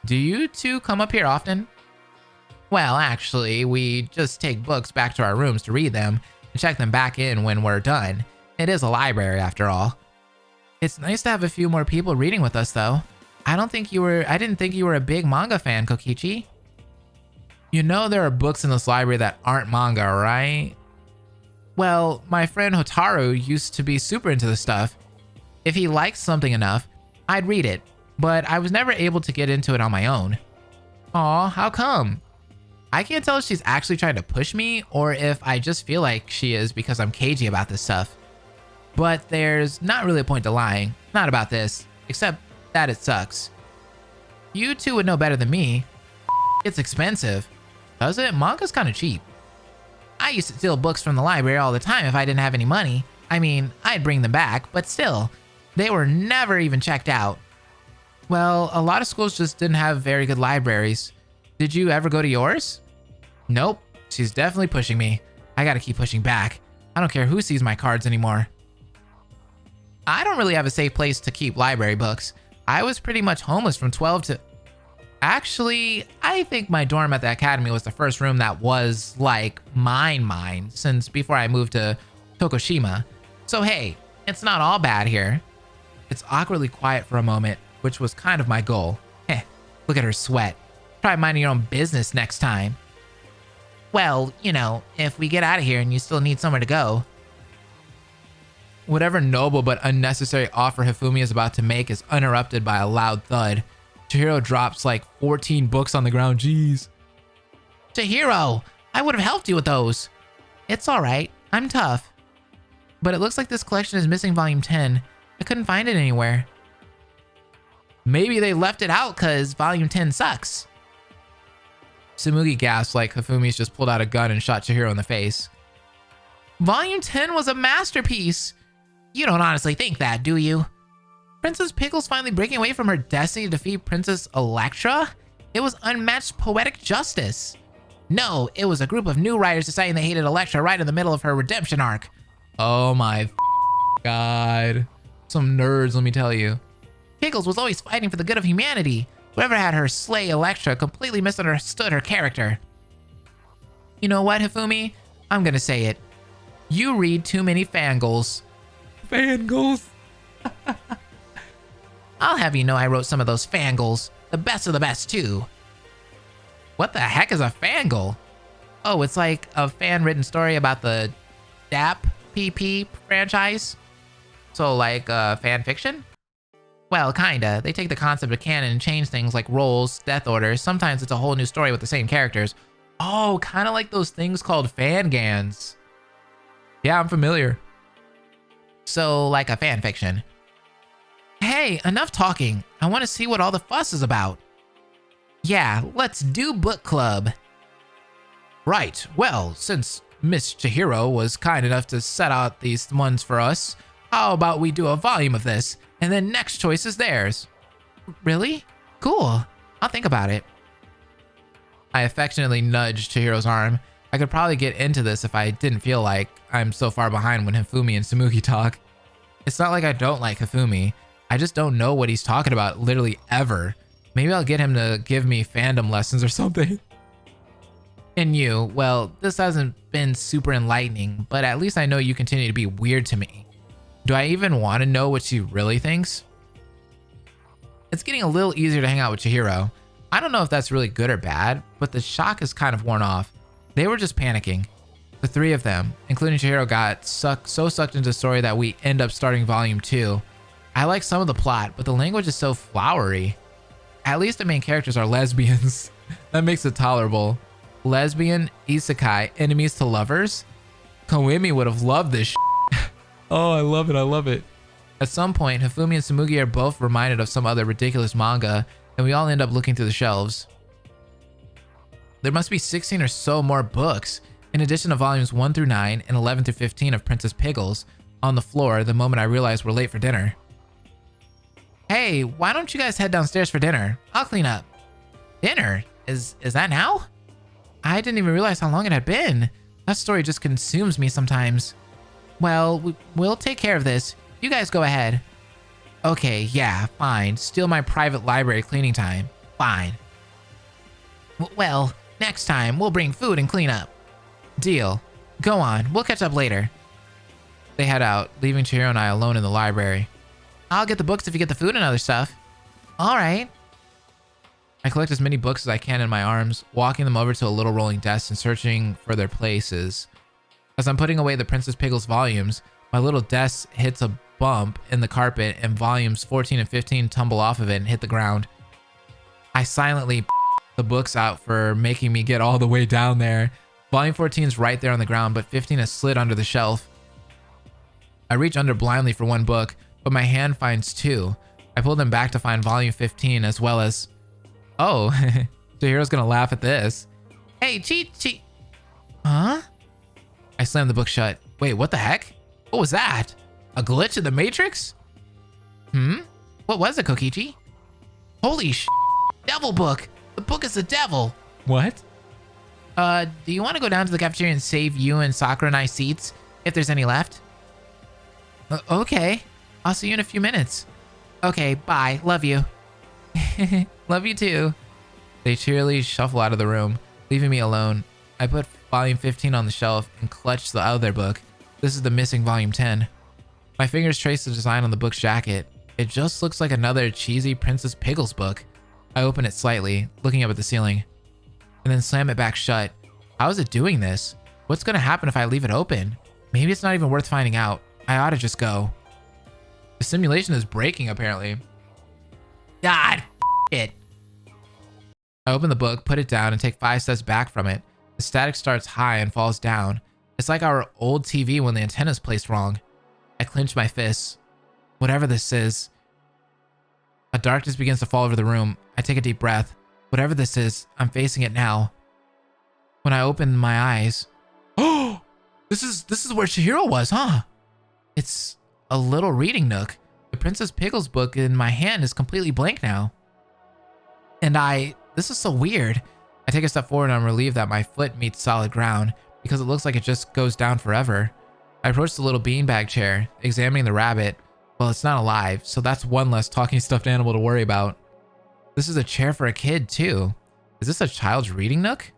Do you two come up here often? Well, actually, we just take books back to our rooms to read them and check them back in when we're done. It is a library after all. It's nice to have a few more people reading with us though. I didn't think you were a big manga fan, Kokichi. You know there are books in this library that aren't manga, right? Well, my friend Hotaru used to be super into this stuff. If he liked something enough, I'd read it, but I was never able to get into it on my own. Aw, how come? I can't tell if she's actually trying to push me or if I just feel like she is because I'm cagey about this stuff. But there's not really a point to lying, not about this, except that it sucks. You two would know better than me. It's expensive. Does it? Manga's kind of cheap. I used to steal books from the library all the time if I didn't have any money. I mean, I'd bring them back, but still, they were never even checked out. Well, a lot of schools just didn't have very good libraries. Did you ever go to yours? Nope. She's definitely pushing me. I gotta keep pushing back. I don't care who sees my cards anymore. I don't really have a safe place to keep library books. I was pretty much homeless from 12 to... Actually, I think my dorm at the academy was the first room that was, like, mine, since before I moved to Tokushima. So hey, it's not all bad here. It's awkwardly quiet for a moment, which was kind of my goal. Heh, look at her sweat. Try minding your own business next time. Well, you know, if we get out of here and you still need somewhere to go. Whatever noble but unnecessary offer Hifumi is about to make is interrupted by a loud thud. Chihiro drops like 14 books on the ground. Jeez. Chihiro, I would have helped you with those. It's alright, I'm tough. But it looks like this collection is missing volume 10. I couldn't find it anywhere. Maybe they left it out cause volume 10 sucks. Samugi gasps like Hifumi's just pulled out a gun and shot Chihiro in the face. Volume 10 was a masterpiece. You don't honestly think that, do you? Princess Pickles finally breaking away from her destiny to defeat Princess Electra? It was unmatched poetic justice. No, it was a group of new writers deciding they hated Electra right in the middle of her redemption arc. Oh my god. Some nerds, let me tell you. Pickles was always fighting for the good of humanity. Whoever had her slay Electra completely misunderstood her character. You know what, Hifumi? I'm gonna say it. You read too many fangirls. Fangirls? I'll have you know I wrote some of those fangirls. The best of the best, too. What the heck is a fangirl? Oh, it's like a fan-written story about the DAP PP franchise? So like fan fiction? Well, kinda. They take the concept of canon and change things like roles, death orders. Sometimes it's a whole new story with the same characters. Oh, kinda like those things called fangans. Yeah, I'm familiar. So, like a fan fiction. Hey, enough talking. I want to see what all the fuss is about. Yeah, let's do book club. Right, well, since Miss Chihiro was kind enough to set out these ones for us, how about we do a volume of this, and then next choice is theirs. Really? Cool. I'll think about it. I affectionately nudged Chihiro's arm. I could probably get into this if I didn't feel like I'm so far behind when Hifumi and Samugi talk. It's not like I don't like Hifumi. I just don't know what he's talking about literally ever. Maybe I'll get him to give me fandom lessons or something. And you, well, this hasn't been super enlightening, but at least I know you continue to be weird to me. Do I even want to know what she really thinks? It's getting a little easier to hang out with Chihiro. I don't know if that's really good or bad, but the shock is kind of worn off. They were just panicking. The three of them, including Chihiro, got so sucked into the story that we end up starting volume 2. I like some of the plot, but the language is so flowery. At least the main characters are lesbians. That makes it tolerable. Lesbian, isekai, enemies to lovers? Koimi would have loved this Oh, I love it, I love it. At some point, Hifumi and Tsumugi are both reminded of some other ridiculous manga, and we all end up looking through the shelves. There must be 16 or so more books, in addition to volumes 1 through 9 and 11 through 15 of Princess Piggles, on the floor the moment I realized we're late for dinner. Hey, why don't you guys head downstairs for dinner? I'll clean up. Dinner? Is that now? I didn't even realize how long it had been. That story just consumes me sometimes. Well, we'll take care of this. You guys go ahead. Okay, yeah, fine. Steal my private library cleaning time. Fine. Well, next time we'll bring food and clean up. Deal. Go on, we'll catch up later. They head out, leaving Chihiro and I alone in the library. I'll get the books if you get the food and other stuff. All right. I collect as many books as I can in my arms, walking them over to a little rolling desk and searching for their places. As I'm putting away the Princess Piggles volumes, my little desk hits a bump in the carpet and volumes 14 and 15 tumble off of it and hit the ground. I silently the books out for making me get all the way down there. Volume 14 is right there on the ground, but 15 has slid under the shelf. I reach under blindly for one book, but my hand finds two. I pull them back to find volume 15 as well as... Oh, Chihiro's gonna laugh at this. Hey, cheat. Huh? I slammed the book shut. Wait, what the heck? What was that? A glitch in the Matrix? What was it, Kokichi? Holy sh! Devil book! The book is the devil! What? Do you want to go down to the cafeteria and save you and Sakura and I seats, if there's any left? Okay. I'll see you in a few minutes. Okay, bye. Love you. Love you too. They cheerily shuffle out of the room, leaving me alone. I put volume 15 on the shelf and clutch the other book. This is the missing volume 10. My fingers trace the design on the book's jacket. It just looks like another cheesy Princess Piggles book. I open it slightly, looking up at the ceiling, and then slam it back shut. How is it doing this? What's gonna happen if I leave it open? Maybe it's not even worth finding out. I ought to just go. The simulation is breaking, apparently. God, it. I open the book, put it down, and take 5 steps back from it. The static starts high and falls down. It's like our old TV when the antenna's placed wrong. I clench my fists. Whatever this is. A darkness begins to fall over the room. I take a deep breath. Whatever this is, I'm facing it now. When I open my eyes... Oh! This is where Chihiro was, huh? It's a little reading nook. The Princess Piggles book in my hand is completely blank now. And this is so weird. I take a step forward and I'm relieved that my foot meets solid ground because it looks like it just goes down forever. I approach the little beanbag chair, examining the rabbit. Well, it's not alive, so that's one less talking stuffed animal to worry about. This is a chair for a kid, too. Is this a child's reading nook?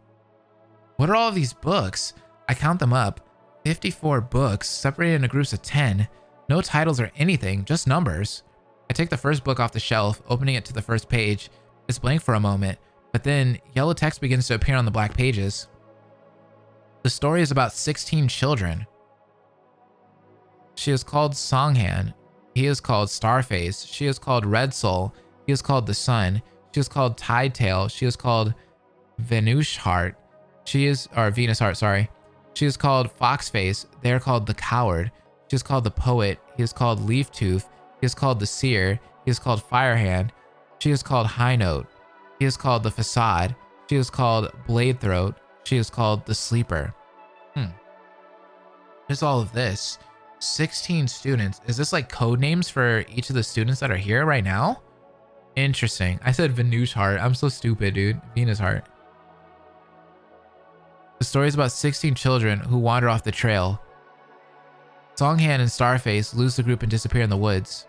What are all of these books? I count them up. 54 books, separated into groups of 10. No titles or anything, just numbers. I take the first book off the shelf, opening it to the first page. It's blank for a moment, but then yellow text begins to appear on the black pages. The story is about 16 children. She is called Songhan. He is called Starface. She is called Red Soul. He is called the Sun. She is called Tidetail. She is called Venus Heart. Venus Heart, sorry. She is called Foxface. They are called the Coward. She is called the Poet. He is called Leaf Tooth. He is called the Seer. He is called Firehand. She is called High Note. He is called the Facade. She is called Blade Throat. She is called the Sleeper. There's all of this. 16 students. Is this like code names for each of the students that are here right now? Interesting. I said Venus Heart. I'm so stupid, dude. Venus Heart. The story is about 16 children who wander off the trail. Songhan and Starface lose the group and disappear in the woods.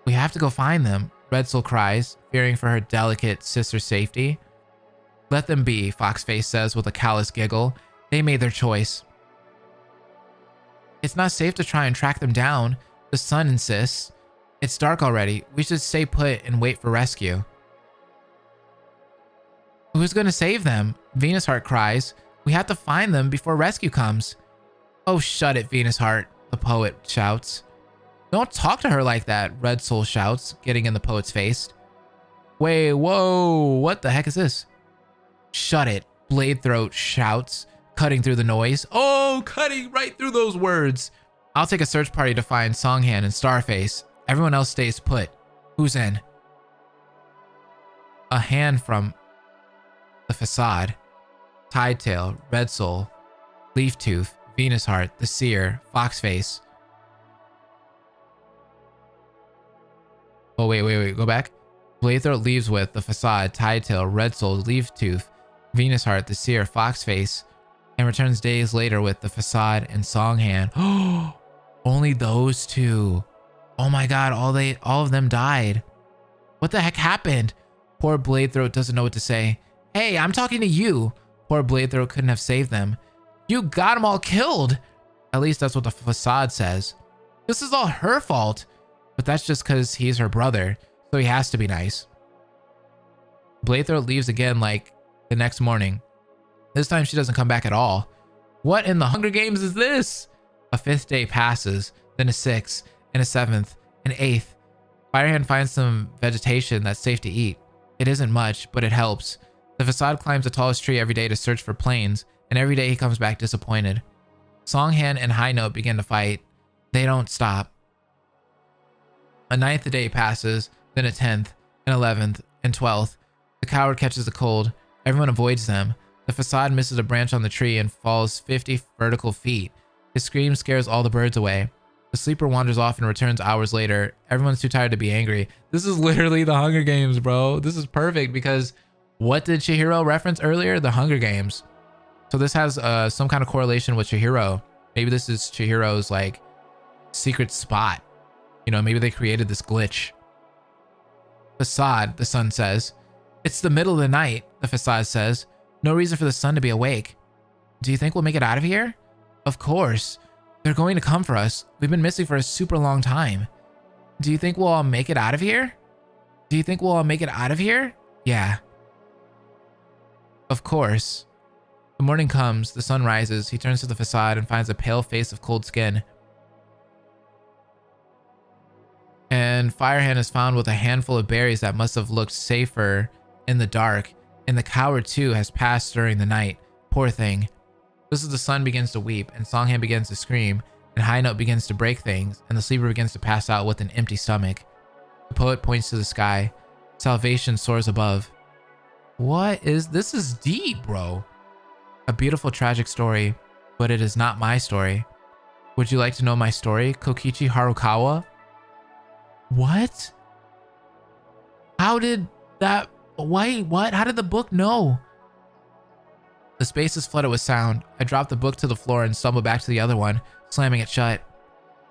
We have to go find them, Red Soul cries, fearing for her delicate sister's safety. Let them be, Foxface says with a callous giggle. They made their choice. It's not safe to try and track them down, the Sun insists. It's dark already. We should stay put and wait for rescue. Who's going to save them? Venus Heart cries. We have to find them before rescue comes. Oh, shut it, Venus Heart, the poet shouts. Don't talk to her like that, Red Soul shouts, getting in the poet's face. Wait, whoa, what the heck is this? Shut it, Blade Throat shouts, cutting through the noise. Oh, cutting right through those words. I'll take a search party to find Songhan and Starface. Everyone else stays put. Who's in? A hand from the facade. Tidetail, Red Soul, Leaf Tooth, Venus Heart, the Seer, Foxface. Oh, wait, go back. Bladethroat leaves with the facade, Tidetail, Red Soul, Leaf Tooth, Venus Heart, the Seer, Foxface, and returns days later with the facade and Songhan. Oh, only those two. Oh my god, all of them died. What the heck happened? Poor Bladethroat doesn't know what to say. Hey, I'm talking to you. Poor Bladethroat couldn't have saved them. You got them all killed. At least that's what the facade says. This is all her fault. But that's just because he's her brother, so he has to be nice. Bladethroat leaves again like the next morning. This time she doesn't come back at all. What in the Hunger Games is this? A 5th day passes, then a 6th, and a 7th, an 8th. Firehand finds some vegetation that's safe to eat. It isn't much, but it helps. The facade climbs the tallest tree every day to search for planes, and every day he comes back disappointed. Songhan and High Note begin to fight. They don't stop. A 9th day passes, then a 10th, an 11th, and 12th. The coward catches a cold. Everyone avoids them. The facade misses a branch on the tree and falls 50 vertical feet. His scream scares all the birds away. The sleeper wanders off and returns hours later. Everyone's too tired to be angry. This is literally the Hunger Games, bro. This is perfect because what did Chihiro reference earlier? The Hunger Games. So this has some kind of correlation with Chihiro. Maybe this is Chihiro's like secret spot. You know, maybe they created this glitch. Facade, the sun says. It's the middle of the night, the facade says. No reason for the sun to be awake. Do you think we'll make it out of here? Of course. They're going to come for us. We've been missing for a super long time. Do you think we'll all make it out of here? Do you think we'll all make it out of here? Yeah. Of course. The morning comes, the sun rises. He turns to the facade and finds a pale face of cold skin. And Firehand is found with a handful of berries that must have looked safer in the dark. And the coward too has passed during the night. Poor thing. This is the sun begins to weep, and Songhan begins to scream, and High Note begins to break things, and the sleeper begins to pass out with an empty stomach. The poet points to the sky. Salvation soars above. What is this? Is deep, bro. A beautiful tragic story, but it is not my story. Would you like to know my story, Kokichi Harukawa? What? How did that... Wait, what? How did the book know? The space is flooded with sound. I drop the book to the floor and stumble back to the other one, slamming it shut.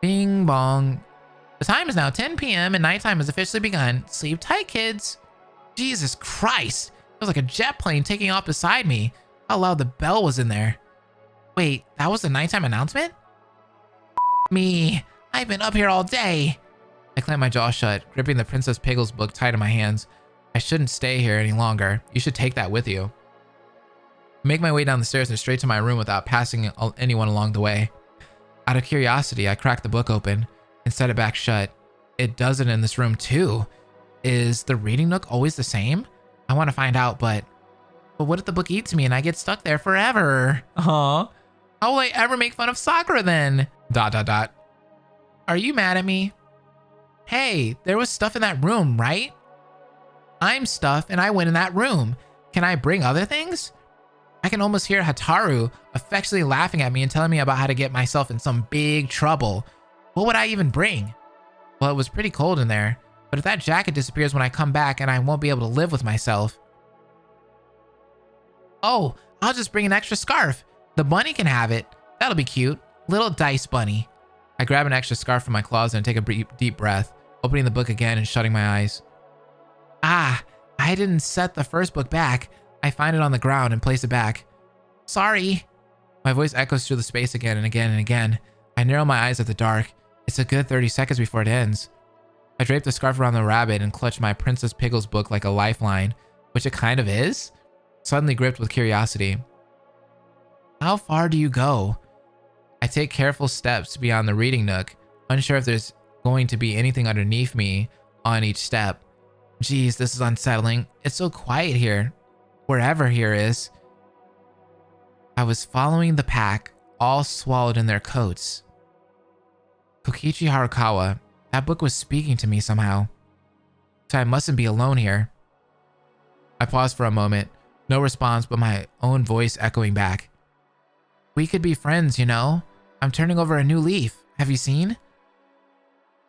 Bing bong. The time is now 10 p.m. and nighttime has officially begun. Sleep tight, kids. Jesus Christ. It was like a jet plane taking off beside me. How loud the bell was in there. Wait, that was the nighttime announcement? Me. I've been up here all day. I clamp my jaw shut, gripping the Princess Piggles book tight in my hands. I shouldn't stay here any longer. You should take that with you. I make my way down the stairs and straight to my room without passing anyone along the way. Out of curiosity, I crack the book open and set it back shut. It does it in this room too. Is the reading nook always the same? I want to find out, but what if the book eats me and I get stuck there forever? Huh? How will I ever make fun of Sakura then? ... Are you mad at me? Hey, there was stuff in that room, right? I'm stuff and I went in that room. Can I bring other things? I can almost hear Hataru affectionately laughing at me and telling me about how to get myself in some big trouble. What would I even bring? Well, it was pretty cold in there, but if that jacket disappears when I come back and I won't be able to live with myself. Oh, I'll just bring an extra scarf. The bunny can have it. That'll be cute. Little dice bunny. I grab an extra scarf from my closet and take a deep breath, opening the book again and shutting my eyes. Ah, I didn't set the first book back. I find it on the ground and place it back. Sorry. My voice echoes through the space again and again and again. I narrow my eyes at the dark. It's a good 30 seconds before it ends. I draped a scarf around the rabbit and clutched my Princess Pickles book like a lifeline, which it kind of is, suddenly gripped with curiosity. How far do you go? I take careful steps beyond the reading nook, unsure if there's going to be anything underneath me on each step. Geez, this is unsettling. It's so quiet here. Wherever here is. I was following the pack, all swallowed in their coats. Kokichi Harukawa, that book was speaking to me somehow. So I mustn't be alone here. I paused for a moment, no response but my own voice echoing back. We could be friends, you know? I'm turning over a new leaf. Have you seen?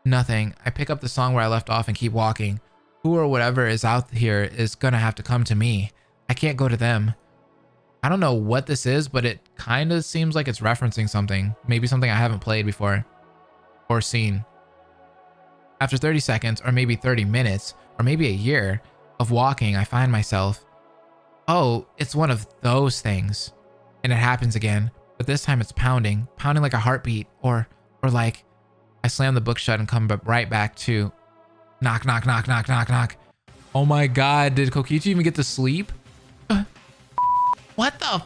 Nothing. I pick up the song where I left off and keep walking. Who or whatever is out here is gonna have to come to me. I can't go to them. I don't know what this is, but it kind of seems like it's referencing something. Maybe something I haven't played before. Or seen. After 30 seconds, or maybe 30 minutes, or maybe a year of walking, I find myself. Oh, it's one of those things. And it happens again, but this time it's pounding like a heartbeat, or like. I slam the book shut and come right back to knock, knock, knock, knock, knock, knock. Oh my god, did Kokichi even get to sleep? What the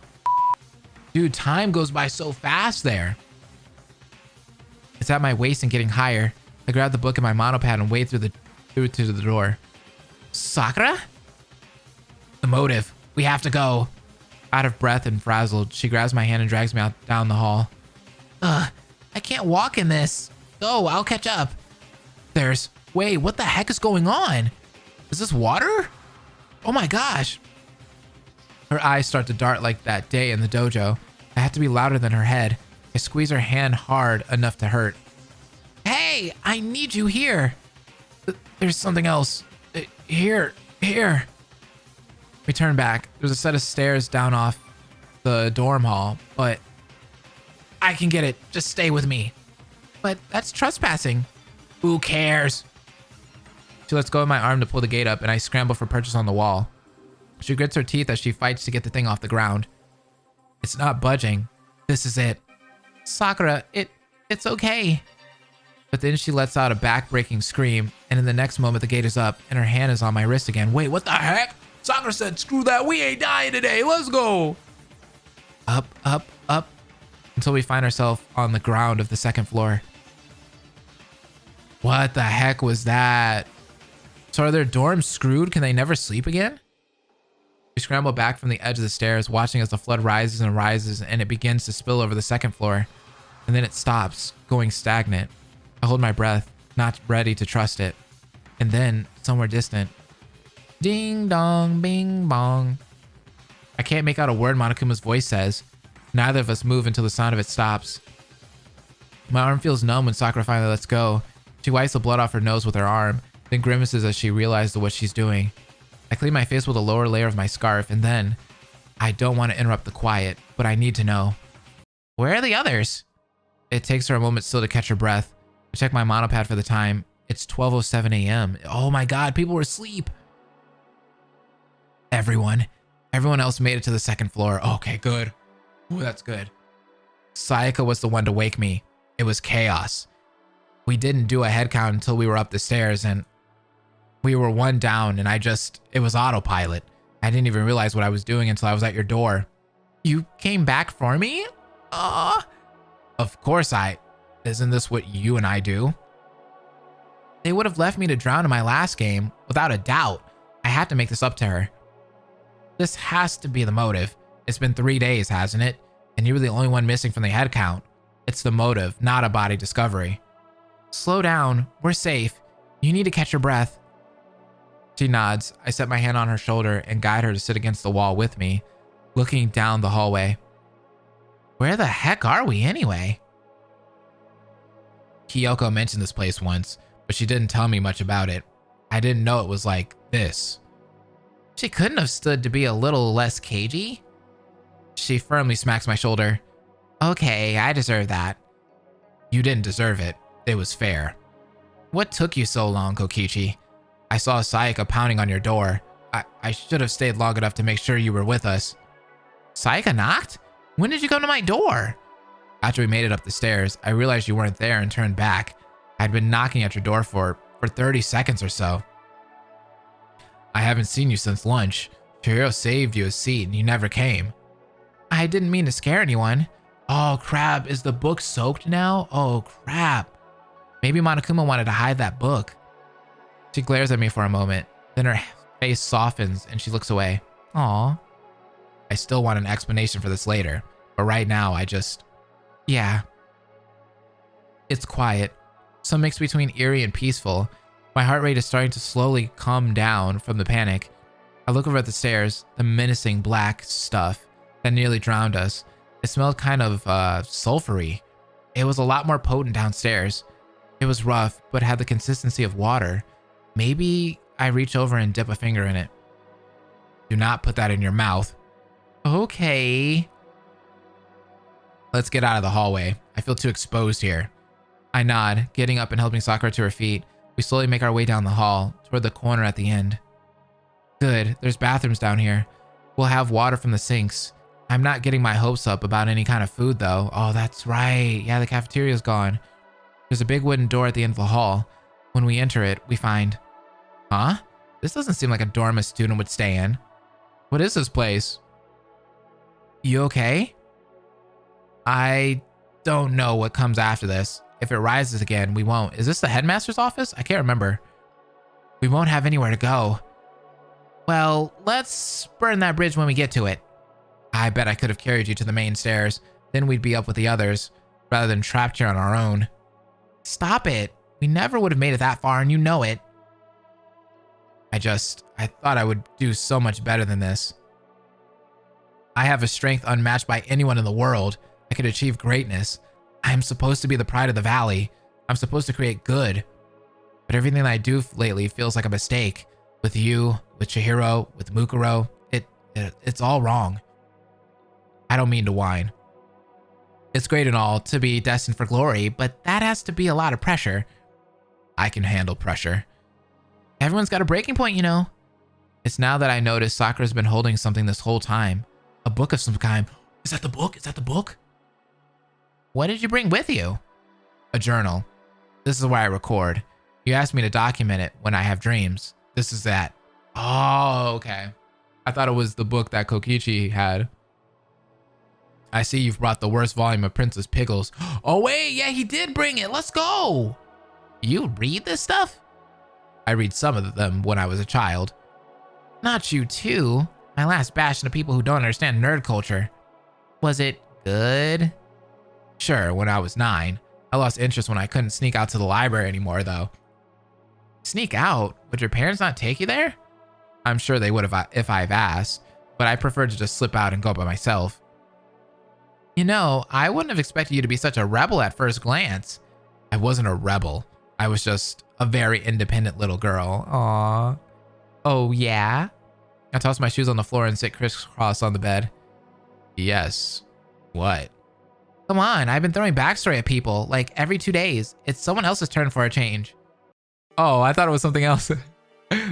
Dude, time goes by so fast there. It's at my waist and getting higher. I grab the book and my monopad and wade through to the door. Sakura? The motive. We have to go. Out of breath and frazzled, she grabs my hand and drags me out down the hall. Ugh, I can't walk in this. Go, I'll catch up. Wait, what the heck is going on? Is this water? Oh my gosh. Her eyes start to dart like that day in the dojo. I have to be louder than her head. I squeeze her hand hard enough to hurt. Hey, I need you here. There's something else. Here. We turn back. There's a set of stairs down off the dorm hall, but I can get it. Just stay with me. But that's trespassing. Who cares? She lets go of my arm to pull the gate up, and I scramble for purchase on the wall. She grits her teeth as she fights to get the thing off the ground. It's not budging. This is it. Sakura, it's okay. But then she lets out a back-breaking scream, and in the next moment the gate is up, and her hand is on my wrist again. Wait, what the heck? Sakura said, screw that, we ain't dying today, let's go. Up, up, up, until we find ourselves on the ground of the second floor. What the heck was that? So are their dorms screwed? Can they never sleep again? We scramble back from the edge of the stairs, watching as the flood rises and rises, and it begins to spill over the second floor. And then it stops, going stagnant. I hold my breath, not ready to trust it. And then, somewhere distant, ding dong, bing bong. I can't make out a word Monokuma's voice says. Neither of us move until the sound of it stops. My arm feels numb when Sakura finally lets go. She wipes the blood off her nose with her arm, then grimaces as she realizes what she's doing. I clean my face with a lower layer of my scarf, and then... I don't want to interrupt the quiet, but I need to know. Where are the others? It takes her a moment still to catch her breath. I check my monopad for the time. It's 12:07 a.m. Oh my god, people were asleep. Everyone else made it to the second floor. Okay, good. Ooh, that's good. Sayaka was the one to wake me. It was chaos. We didn't do a head count until we were up the stairs, and we were one down, and it was autopilot. I didn't even realize what I was doing until I was at your door. You came back for me? Of course isn't this what you and I do? They would have left me to drown in my last game, without a doubt. I had to make this up to her. This has to be the motive. It's been 3 days, hasn't it? And you were the only one missing from the head count. It's the motive, not a body discovery. Slow down. We're safe. You need to catch your breath. She nods. I set my hand on her shoulder and guide her to sit against the wall with me, looking down the hallway. Where the heck are we anyway? Kyoko mentioned this place once, but she didn't tell me much about it. I didn't know it was like this. She couldn't have stood to be a little less cagey. She firmly smacks my shoulder. Okay, I deserve that. You didn't deserve it. It was fair. What took you so long, Kokichi? I saw Sayaka pounding on your door. I should have stayed long enough to make sure you were with us. Sayaka knocked? When did you come to my door? After we made it up the stairs, I realized you weren't there and turned back. I'd been knocking at your door for for 30 seconds or so. I haven't seen you since lunch. Chihiro saved you a seat and you never came. I didn't mean to scare anyone. Oh crap, is the book soaked now? Oh crap. Maybe Monokuma wanted to hide that book. She glares at me for a moment, then her face softens and she looks away. Aw. I still want an explanation for this later, but right now Yeah. It's quiet, some mix between eerie and peaceful. My heart rate is starting to slowly calm down from the panic. I look over at the stairs, the menacing black stuff that nearly drowned us. It smelled kind of sulfury. It was a lot more potent downstairs. It was rough, but had the consistency of water. Maybe I reach over and dip a finger in it. Do not put that in your mouth. Okay. Let's get out of the hallway. I feel too exposed here. I nod, getting up and helping Sakura to her feet. We slowly make our way down the hall, toward the corner at the end. Good, there's bathrooms down here. We'll have water from the sinks. I'm not getting my hopes up about any kind of food though. Oh, that's right. Yeah, the cafeteria's gone. There's a big wooden door at the end of the hall. When we enter it, we find... Huh? This doesn't seem like a dorm a student would stay in. What is this place? You okay? I don't know what comes after this. If it rises again, we won't. Is this the headmaster's office? I can't remember. We won't have anywhere to go. Well, let's burn that bridge when we get to it. I bet I could have carried you to the main stairs. Then we'd be up with the others, rather than trapped here on our own. Stop it. We never would have made it that far, and you know it. I thought I would do so much better than this. I have a strength unmatched by anyone in the world. I could achieve greatness. I am supposed to be the pride of the valley. I'm supposed to create good. But everything I do lately feels like a mistake. With you, with Chihiro, with Mukuro, it's all wrong. I don't mean to whine. It's great and all to be destined for glory, but that has to be a lot of pressure. I can handle pressure. Everyone's got a breaking point, you know. It's now that I notice Sakura's been holding something this whole time. A book of some kind. Is that the book? Is that the book? What did you bring with you? A journal. This is where I record. You asked me to document it when I have dreams. This is that. Oh, okay. I thought it was the book that Kokichi had. I see you've brought the worst volume of Princess Pickles. Oh wait, yeah, he did bring it. Let's go. You read this stuff? I read some of them when I was a child. Not you too. My last bastion of people who don't understand nerd culture. Was it good? Sure, when I was 9. I lost interest when I couldn't sneak out to the library anymore though. Sneak out? Would your parents not take you there? I'm sure they would have if I've asked, but I preferred to just slip out and go by myself. You know, I wouldn't have expected you to be such a rebel at first glance. I wasn't a rebel. I was just a very independent little girl. Aww. Oh, yeah? I toss my shoes on the floor and sit crisscross on the bed. Yes. What? Come on, I've been throwing backstory at people, like every 2 days. It's someone else's turn for a change. Oh, I thought it was something else.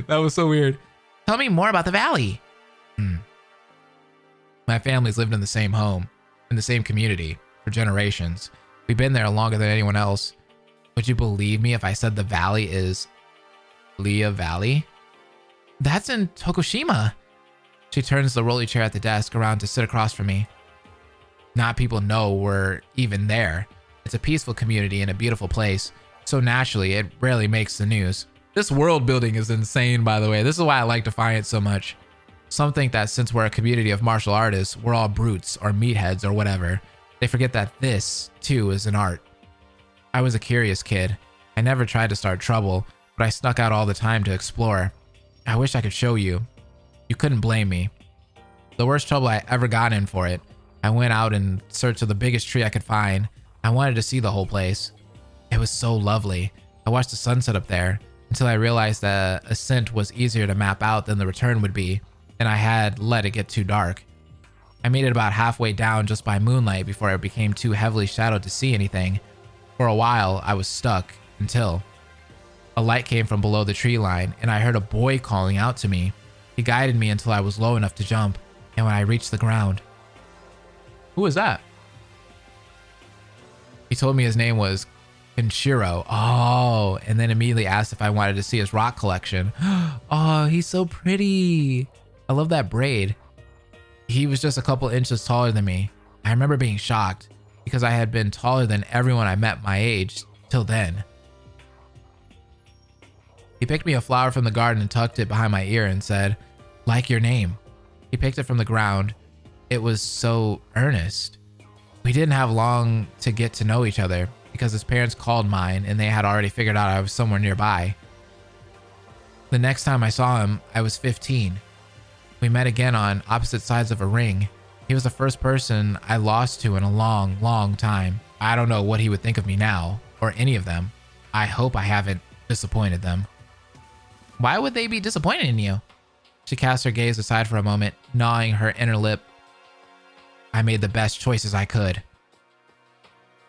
That was so weird. Tell me more about the valley. My family's lived in the same home, in the same community, for generations. We've been there longer than anyone else. Would you believe me if I said the valley is Leah Valley? That's in Tokushima. She turns the rolly chair at the desk around to sit across from me. Not people know we're even there. It's a peaceful community and a beautiful place, so naturally it rarely makes the news. This world building is insane, by the way. This is why I like Defiance so much. Some think that since we're a community of martial artists, we're all brutes or meatheads or whatever. They forget that this, too, is an art. I was a curious kid. I never tried to start trouble, but I snuck out all the time to explore. I wish I could show you. You couldn't blame me. The worst trouble I ever got in for it. I went out in search of the biggest tree I could find. I wanted to see the whole place. It was so lovely. I watched the sunset up there until I realized that ascent was easier to map out than the return would be, and I had let it get too dark. I made it about halfway down just by moonlight before it became too heavily shadowed to see anything. For a while, I was stuck until a light came from below the tree line, and I heard a boy calling out to me. He guided me until I was low enough to jump, and when I reached the ground... Who was that? He told me his name was Kenshiro. Oh, and then immediately asked if I wanted to see his rock collection. Oh, he's so pretty. I love that braid. He was just a couple inches taller than me. I remember being shocked because I had been taller than everyone I met my age till then. He picked me a flower from the garden and tucked it behind my ear and said, "Like your name." He picked it from the ground. It was so earnest. We didn't have long to get to know each other because his parents called mine and they had already figured out I was somewhere nearby. The next time I saw him, I was 15. We met again on opposite sides of a ring. He was the first person I lost to in a long, long time. I don't know what he would think of me now, or any of them. I hope I haven't disappointed them. Why would they be disappointed in you? She cast her gaze aside for a moment, gnawing her inner lip. I made the best choices I could.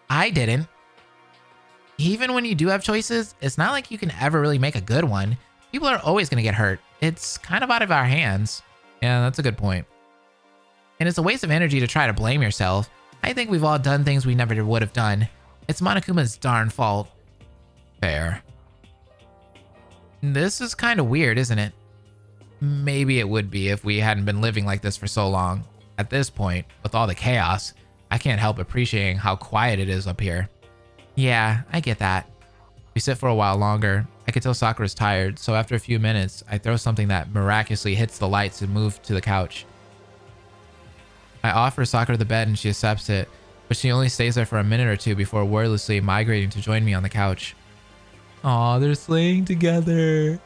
I didn't. Even when you do have choices, it's not like you can ever really make a good one. People are always going to get hurt. It's kind of out of our hands. Yeah, that's a good point. And it's a waste of energy to try to blame yourself. I think we've all done things we never would have done. It's Monokuma's darn fault. Fair. This is kind of weird, isn't it? Maybe it would be if we hadn't been living like this for so long. At this point, with all the chaos, I can't help appreciating how quiet it is up here. Yeah, I get that. We sit for a while longer. I could tell Sakura's tired, so after a few minutes, I throw something that miraculously hits the lights and move to the couch. I offer Sakura the bed and she accepts it, but she only stays there for a minute or two before wordlessly migrating to join me on the couch. Aw, they're slaying together.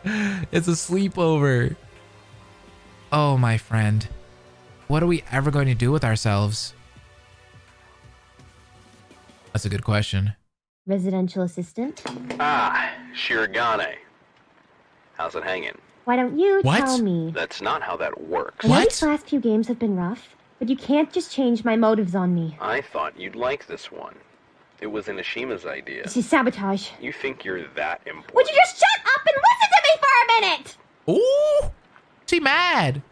It's a sleepover. Oh, my friend. What are we ever going to do with ourselves? That's a good question. Residential assistant? Ah, Shirogane. How's it hanging? Why don't you What? tell me? That's not how that works. I know What? these last few games have been rough, but you can't just change my motives on me. I thought you'd like this one. It was Inishima's idea. This is sabotage. You think you're that important? Would you just shut up and listen to me for a minute? Ooh, she mad.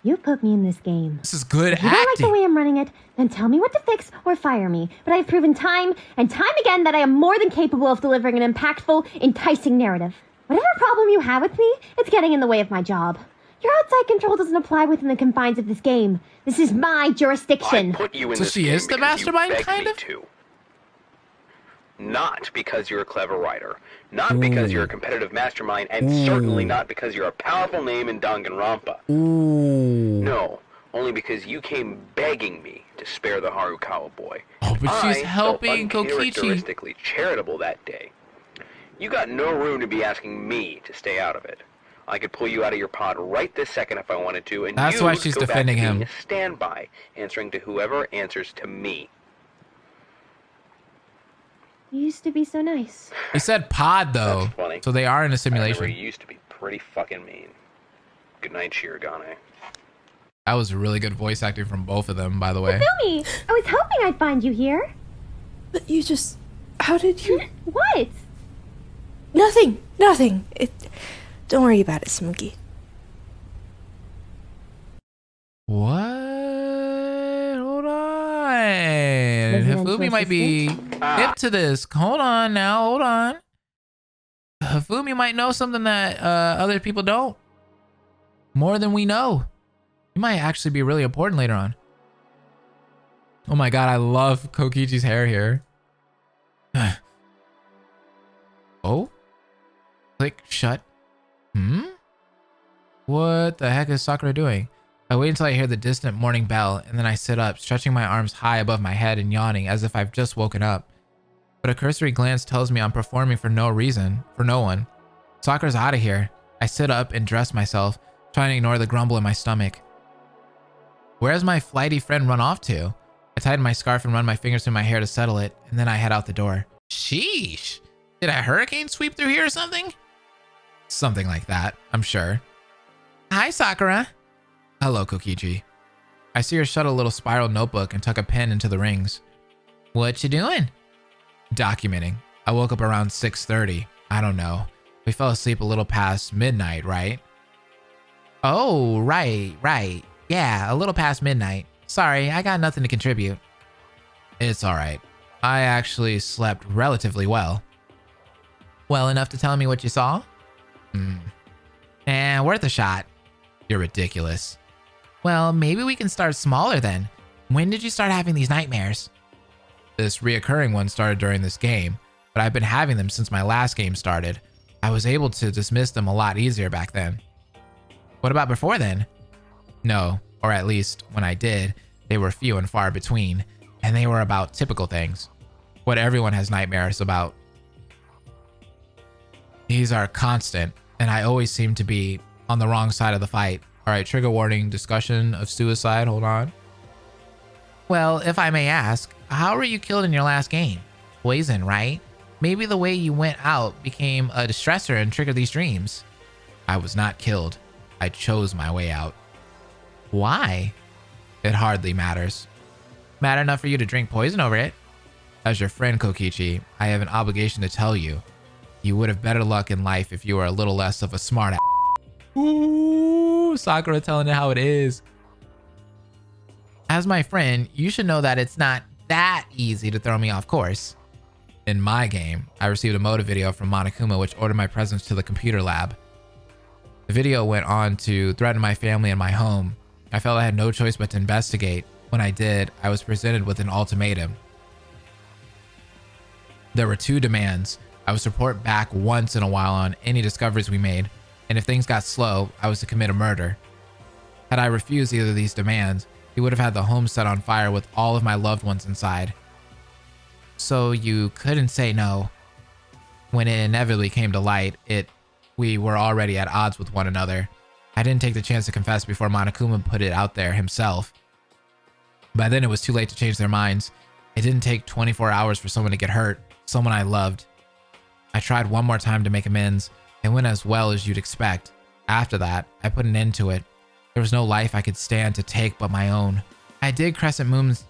You put me in this game. This is good If you don't like the acting. way I'm running it, then tell me what to fix or fire me. But I've proven time and time again that I am more than capable of delivering an impactful, enticing narrative. Whatever problem you have with me, it's getting in the way of my job. Your outside control doesn't apply within the confines of this game. This is my jurisdiction. I put you in So this she game is the because you mastermind, begged kind me of? to. Not because you're a clever writer, not because you're a competitive mastermind, and certainly not because you're a powerful name in Danganronpa. Ooh. No, only because you came begging me to spare the Harukawa boy. Oh, but she's I helping felt Kokichi. uncharacteristically charitable that day. You got no room to be asking me to stay out of it. I could pull you out of your pod right this second if I wanted to, and That's you why would she's go defending back to him. being a standby, answering to whoever answers to me. You used to be so nice. He said pod though, That's funny. so they are in a I remember simulation. you used to be pretty fucking mean. Good night, Shirogane. That was really good voice acting from both of them, by the way. Fumi, I was hoping I'd find you here. But you just... How did you... What? Nothing. Don't worry about it, Smokey. What? Hold on. Residential Hifumi might be hip to this. Hold on now. Hold on. Hifumi might know something that other people don't. More than we know. He might actually be really important later on. Oh my god, I love Kokichi's hair here. Oh? Click, shut. What the heck is Sakura doing? I wait until I hear the distant morning bell, and then I sit up, stretching my arms high above my head and yawning as if I've just woken up. But a cursory glance tells me I'm performing for no reason, for no one. Sakura's out of here. I sit up and dress myself, trying to ignore the grumble in my stomach. Where has my flighty friend run off to? I tighten my scarf and run my fingers through my hair to settle it, and then I head out the door. Sheesh! Did a hurricane sweep through here or something? Something like that, I'm sure. Hi, Sakura. Hello, Kokichi. I see her shut a little spiral notebook and tuck a pen into the rings. What you doing? Documenting. I woke up around 6:30. I don't know. We fell asleep a little past midnight, right? Oh, right. Yeah, a little past midnight. Sorry, I got nothing to contribute. It's alright. I actually slept relatively well. Well enough to tell me what you saw? Worth a shot. You're ridiculous. Well, maybe we can start smaller then. When did you start having these nightmares? This reoccurring one started during this game, but I've been having them since my last game started. I was able to dismiss them a lot easier back then. What about before then? No, or at least when I did, they were few and far between, and they were about typical things. What everyone has nightmares about. These are constant, and I always seem to be on the wrong side of the fight. All right, trigger warning, discussion of suicide, hold on. Well, if I may ask, how were you killed in your last game? Poison, right? Maybe the way you went out became a distressor and triggered these dreams. I was not killed. I chose my way out. Why? It hardly matters. Matter enough for you to drink poison over it. As your friend, Kokichi, I have an obligation to tell you. You would have better luck in life if you were a little less of a smart ass. Ooh, Sakura telling it how it is. As my friend, you should know that it's not that easy to throw me off course. In my game, I received a motive video from Monokuma which ordered my presence to the computer lab. The video went on to threaten my family and my home. I felt I had no choice but to investigate. When I did, I was presented with an ultimatum. There were two demands. I was to report back once in a while on any discoveries we made, and if things got slow, I was to commit a murder. Had I refused either of these demands, he would have had the home set on fire with all of my loved ones inside. So you couldn't say no. When it inevitably came to light, we were already at odds with one another. I didn't take the chance to confess before Monokuma put it out there himself. By then it was too late to change their minds. It didn't take 24 hours for someone to get hurt, someone I loved. I tried one more time to make amends. It went as well as you'd expect. After that, I put an end to it. There was no life I could stand to take but my own. I did crescent moons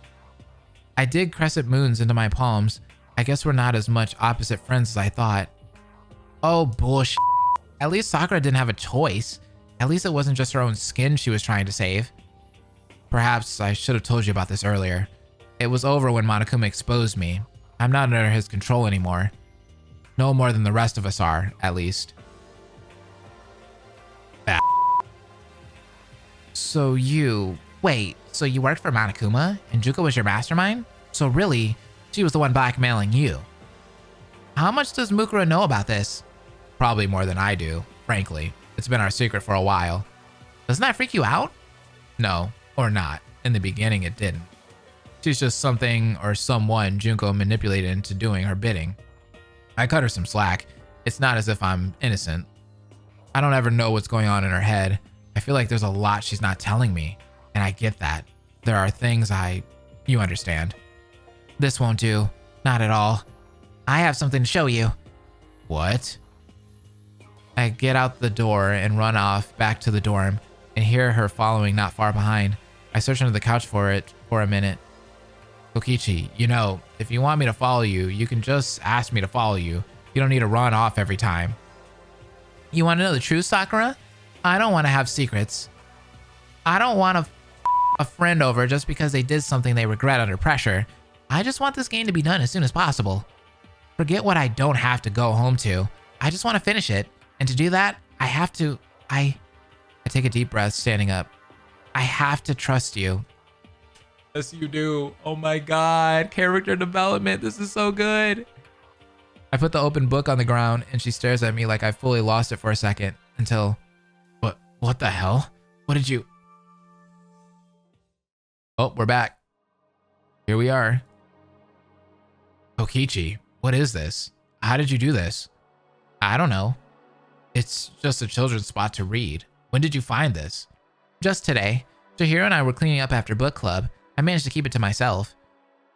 into my palms. I guess we're not as much opposite friends as I thought. Oh, bullshit. At least Sakura didn't have a choice. At least it wasn't just her own skin she was trying to save. Perhaps I should have told you about this earlier. It was over when Monokuma exposed me. I'm not under his control anymore. No more than the rest of us are, at least. So you worked for Monokuma and Juko was your mastermind? So really, she was the one blackmailing you. How much does Mukura know about this? Probably more than I do, frankly. It's been our secret for a while. Doesn't that freak you out? No, or not. In the beginning, it didn't. She's just something or someone Junko manipulated into doing her bidding. I cut her some slack. It's not as if I'm innocent. I don't ever know what's going on in her head. I feel like there's a lot she's not telling me, and I get that. There are things you understand. This won't do. Not at all. I have something to show you. What? I get out the door and run off back to the dorm and hear her following not far behind. I search under the couch for it for a minute. Kokichi, you know, if you want me to follow you, you can just ask me to follow you. You don't need to run off every time. You want to know the truth, Sakura? I don't want to have secrets. I don't want a friend over just because they did something they regret under pressure. I just want this game to be done as soon as possible. Forget what I don't have to go home to. I just want to finish it. And to do that, I take a deep breath standing up. I have to trust you. Yes, you do. Oh my God. Character development. This is so good. I put the open book on the ground and she stares at me like I fully lost it for a second until... What the hell? What did you... Oh, we're back. Here we are. Kokichi, what is this? How did you do this? I don't know. It's just a children's spot to read. When did you find this? Just today. Chihiro and I were cleaning up after book club. I managed to keep it to myself.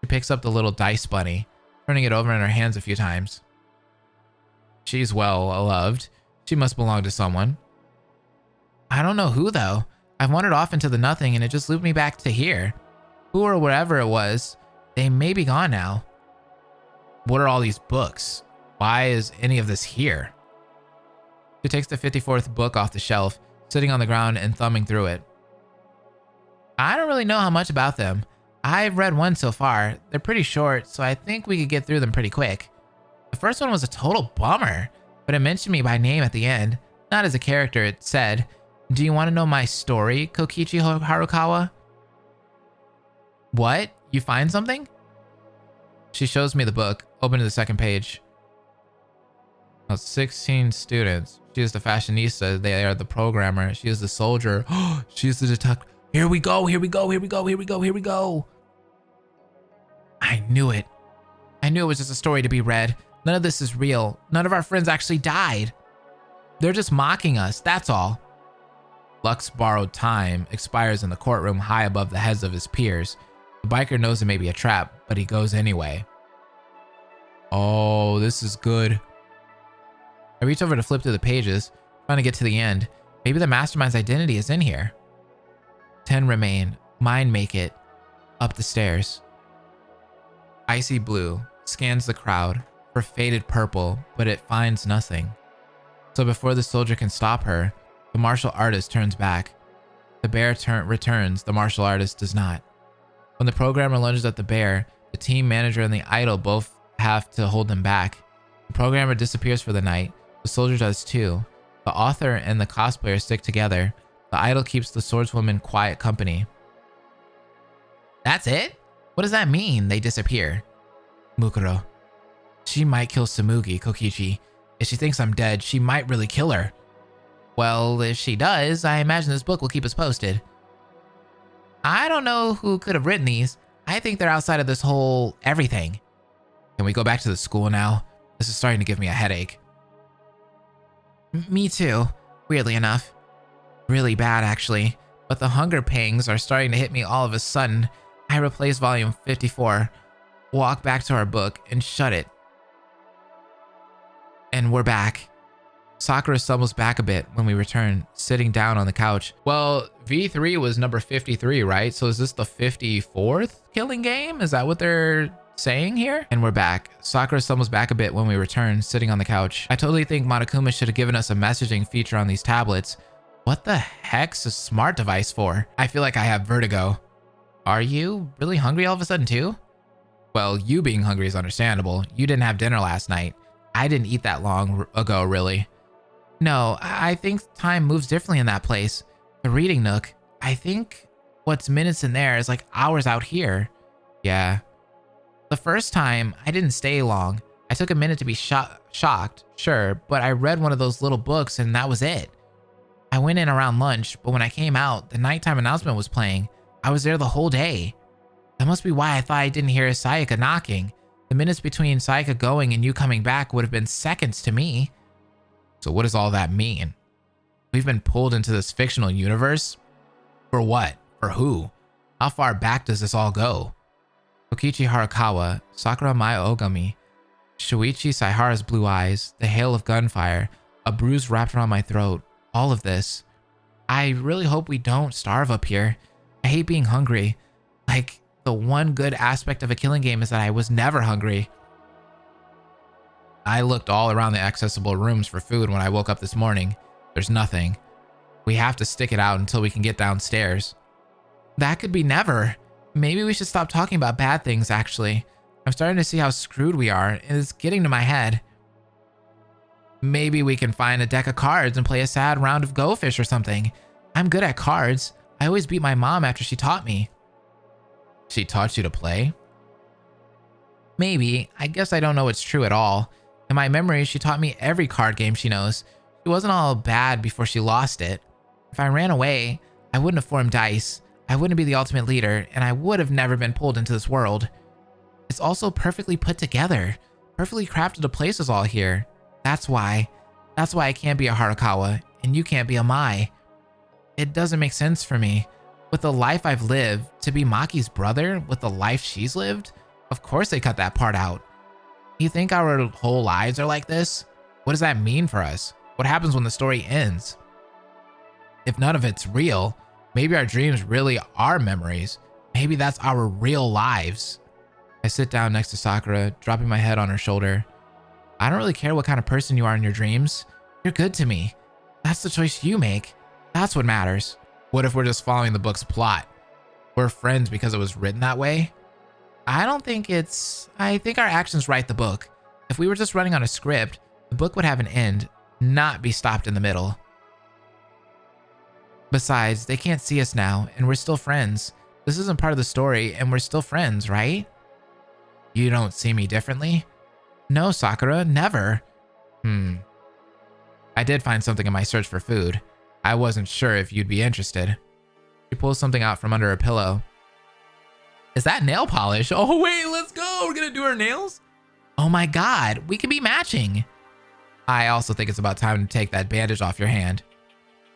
She picks up the little dice bunny, turning it over in her hands a few times. She's well loved. She must belong to someone. I don't know who though. I've wandered off into the nothing and it just looped me back to here. Who or wherever it was, they may be gone now. What are all these books? Why is any of this here? She takes the 54th book off the shelf, sitting on the ground and thumbing through it. I don't really know how much about them. I've read one so far. They're pretty short, so I think we could get through them pretty quick. The first one was a total bummer, but it mentioned me by name at the end. Not as a character, it said, "Do you want to know my story, Kokichi Harukawa?" What? You find something? She shows me the book. Open to the second page. 16 students. She is the fashionista. They are the programmer. She is the soldier. She is the detective. Here we go. Here we go. Here we go. Here we go. Here we go. I knew it. I knew it was just a story to be read. None of this is real. None of our friends actually died. They're just mocking us. That's all. Luck's borrowed time expires in the courtroom high above the heads of his peers. The biker knows it may be a trap, but he goes anyway. Oh, this is good. I reach over to flip through the pages, trying to get to the end. Maybe the mastermind's identity is in here. 10 remain. Mine make it. Up the stairs. Icy blue scans the crowd for faded purple, but it finds nothing. So before the soldier can stop her, the martial artist turns back. The bear returns, the martial artist does not. When the programmer lunges at the bear, the team manager and the idol both have to hold them back. The programmer disappears for the night. The soldier does too. The author and the cosplayer stick together. The idol keeps the swordswoman quiet company. That's it? What does that mean, they disappear? Mukuro. She might kill Samugi, Kokichi. If she thinks I'm dead, she might really kill her. Well, if she does, I imagine this book will keep us posted. I don't know who could have written these. I think they're outside of this whole everything. Can we go back to the school now? This is starting to give me a headache. Me too, weirdly enough. Really bad, actually. But the hunger pangs are starting to hit me all of a sudden. I replace volume 54, walk back to our book, and shut it. And we're back. Sakura stumbles back a bit when we return, sitting down on the couch. Well, V3 was number 53, right? So is this the 54th killing game? Is that what they're saying here? And we're back. Sakura stumbles back a bit when we return, sitting on the couch. I totally think Monokuma should have given us a messaging feature on these tablets. What the heck's a smart device for? I feel like I have vertigo. Are you really hungry all of a sudden too? Well, you being hungry is understandable. You didn't have dinner last night. I didn't eat that long ago, really. No, I think time moves differently in that place. The reading nook. I think what's minutes in there is like hours out here. Yeah. The first time, I didn't stay long. I took a minute to be shocked, sure, but I read one of those little books and that was it. I went in around lunch, but when I came out, the nighttime announcement was playing. I was there the whole day. That must be why I thought I didn't hear Sayaka knocking. The minutes between Sayaka going and you coming back would have been seconds to me. So what does all that mean? We've been pulled into this fictional universe? For what? For who? How far back does this all go? Kokichi Harukawa, Sakura Maya Ogami, Shuichi Saihara's blue eyes, the hail of gunfire, a bruise wrapped around my throat, all of this. I really hope we don't starve up here. I hate being hungry. Like, the one good aspect of a killing game is that I was never hungry. I looked all around the accessible rooms for food when I woke up this morning. There's nothing. We have to stick it out until we can get downstairs. That could be never. Maybe we should stop talking about bad things, actually. I'm starting to see how screwed we are, and it's getting to my head. Maybe we can find a deck of cards and play a sad round of Go Fish or something. I'm good at cards. I always beat my mom after she taught me. She taught you to play? Maybe. I guess I don't know it's true at all. In my memory, she taught me every card game she knows. She wasn't all bad before she lost it. If I ran away, I wouldn't have formed dice. I wouldn't be the ultimate leader, and I would have never been pulled into this world. It's also perfectly put together. Perfectly crafted to place us all here. That's why. That's why I can't be a Harukawa, and you can't be a Mai. It doesn't make sense for me. With the life I've lived, to be Maki's brother with the life she's lived? Of course they cut that part out. You think our whole lives are like this? What does that mean for us? What happens when the story ends? If none of it's real, maybe our dreams really are memories. Maybe that's our real lives. I sit down next to Sakura, dropping my head on her shoulder. I don't really care what kind of person you are in your dreams. You're good to me. That's the choice you make. That's what matters. What if we're just following the book's plot? we're friends because it was written that way. I think our actions write the book. If we were just running on a script, the book would have an end, not be stopped in the middle. Besides, they can't see us now, and we're still friends. This isn't part of the story, and we're still friends, right? You don't see me differently? No, Sakura, never. I did find something in my search for food. I wasn't sure if you'd be interested. She pulls something out from under her pillow. Is that nail polish? Oh, wait, let's go. We're gonna do our nails? Oh my God, we could be matching. I also think it's about time to take that bandage off your hand.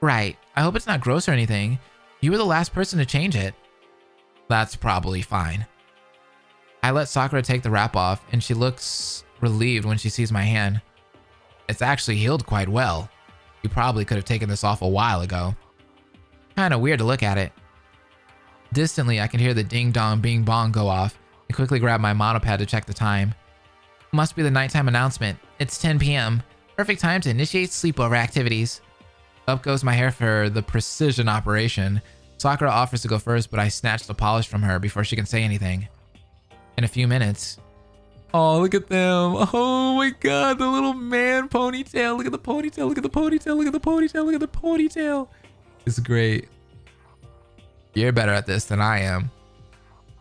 Right, I hope it's not gross or anything. You were the last person to change it. That's probably fine. I let Sakura take the wrap off, and she looks relieved when she sees my hand. It's actually healed quite well. You probably could have taken this off a while ago. Kinda weird to look at it. Distantly, I can hear the ding-dong bing-bong go off and quickly grab my monopad to check the time. Must be the nighttime announcement. It's 10 p.m. Perfect time to initiate sleepover activities. Up goes my hair for the precision operation. Sakura offers to go first, but I snatch the polish from her before she can say anything. In a few minutes. Oh, look at them. Oh my God, the little man ponytail. Look at the ponytail, look at the ponytail, look at the ponytail, look at the ponytail. It's great. You're better at this than I am.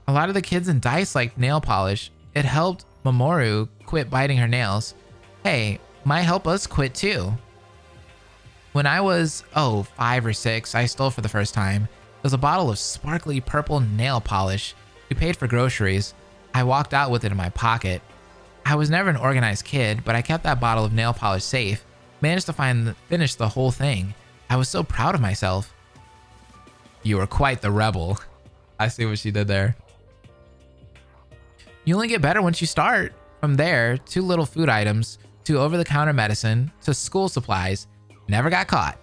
A lot of the kids in DICE like nail polish. It helped Mamoru quit biting her nails. Hey, might help us quit too. When I was, 5 or 6, I stole for the first time. It was a bottle of sparkly purple nail polish. We paid for groceries. I walked out with it in my pocket. I was never an organized kid, but I kept that bottle of nail polish safe. Managed to finish the whole thing. I was so proud of myself. You were quite the rebel. I see what she did there. You only get better once you start. From there, 2 little food items, to over-the-counter medicine, to school supplies. Never got caught.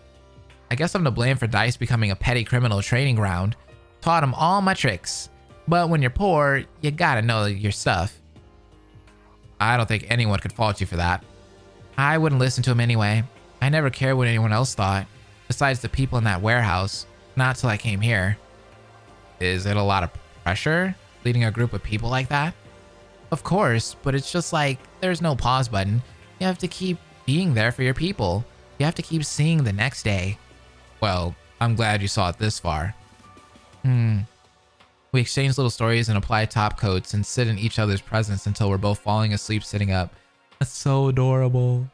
I guess I'm to blame for DICE becoming a petty criminal training ground. Taught them all my tricks. But when you're poor, you gotta know your stuff. I don't think anyone could fault you for that. I wouldn't listen to him anyway. I never cared what anyone else thought. Besides the people in that warehouse. Not till I came here. Is it a lot of pressure, leading a group of people like that? Of course, but it's just like, there's no pause button. You have to keep being there for your people. You have to keep seeing the next day. Well, I'm glad you saw it this far. We exchange little stories and apply top coats and sit in each other's presence until we're both falling asleep sitting up. That's so adorable.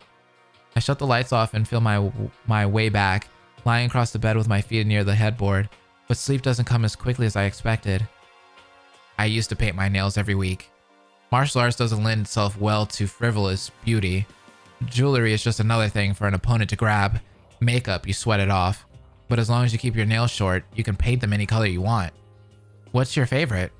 I shut the lights off and feel my way back, lying across the bed with my feet near the headboard, but sleep doesn't come as quickly as I expected. I used to paint my nails every week. Martial arts doesn't lend itself well to frivolous beauty. Jewelry is just another thing for an opponent to grab. Makeup, you sweat it off. But as long as you keep your nails short, you can paint them any color you want. What's your favorite?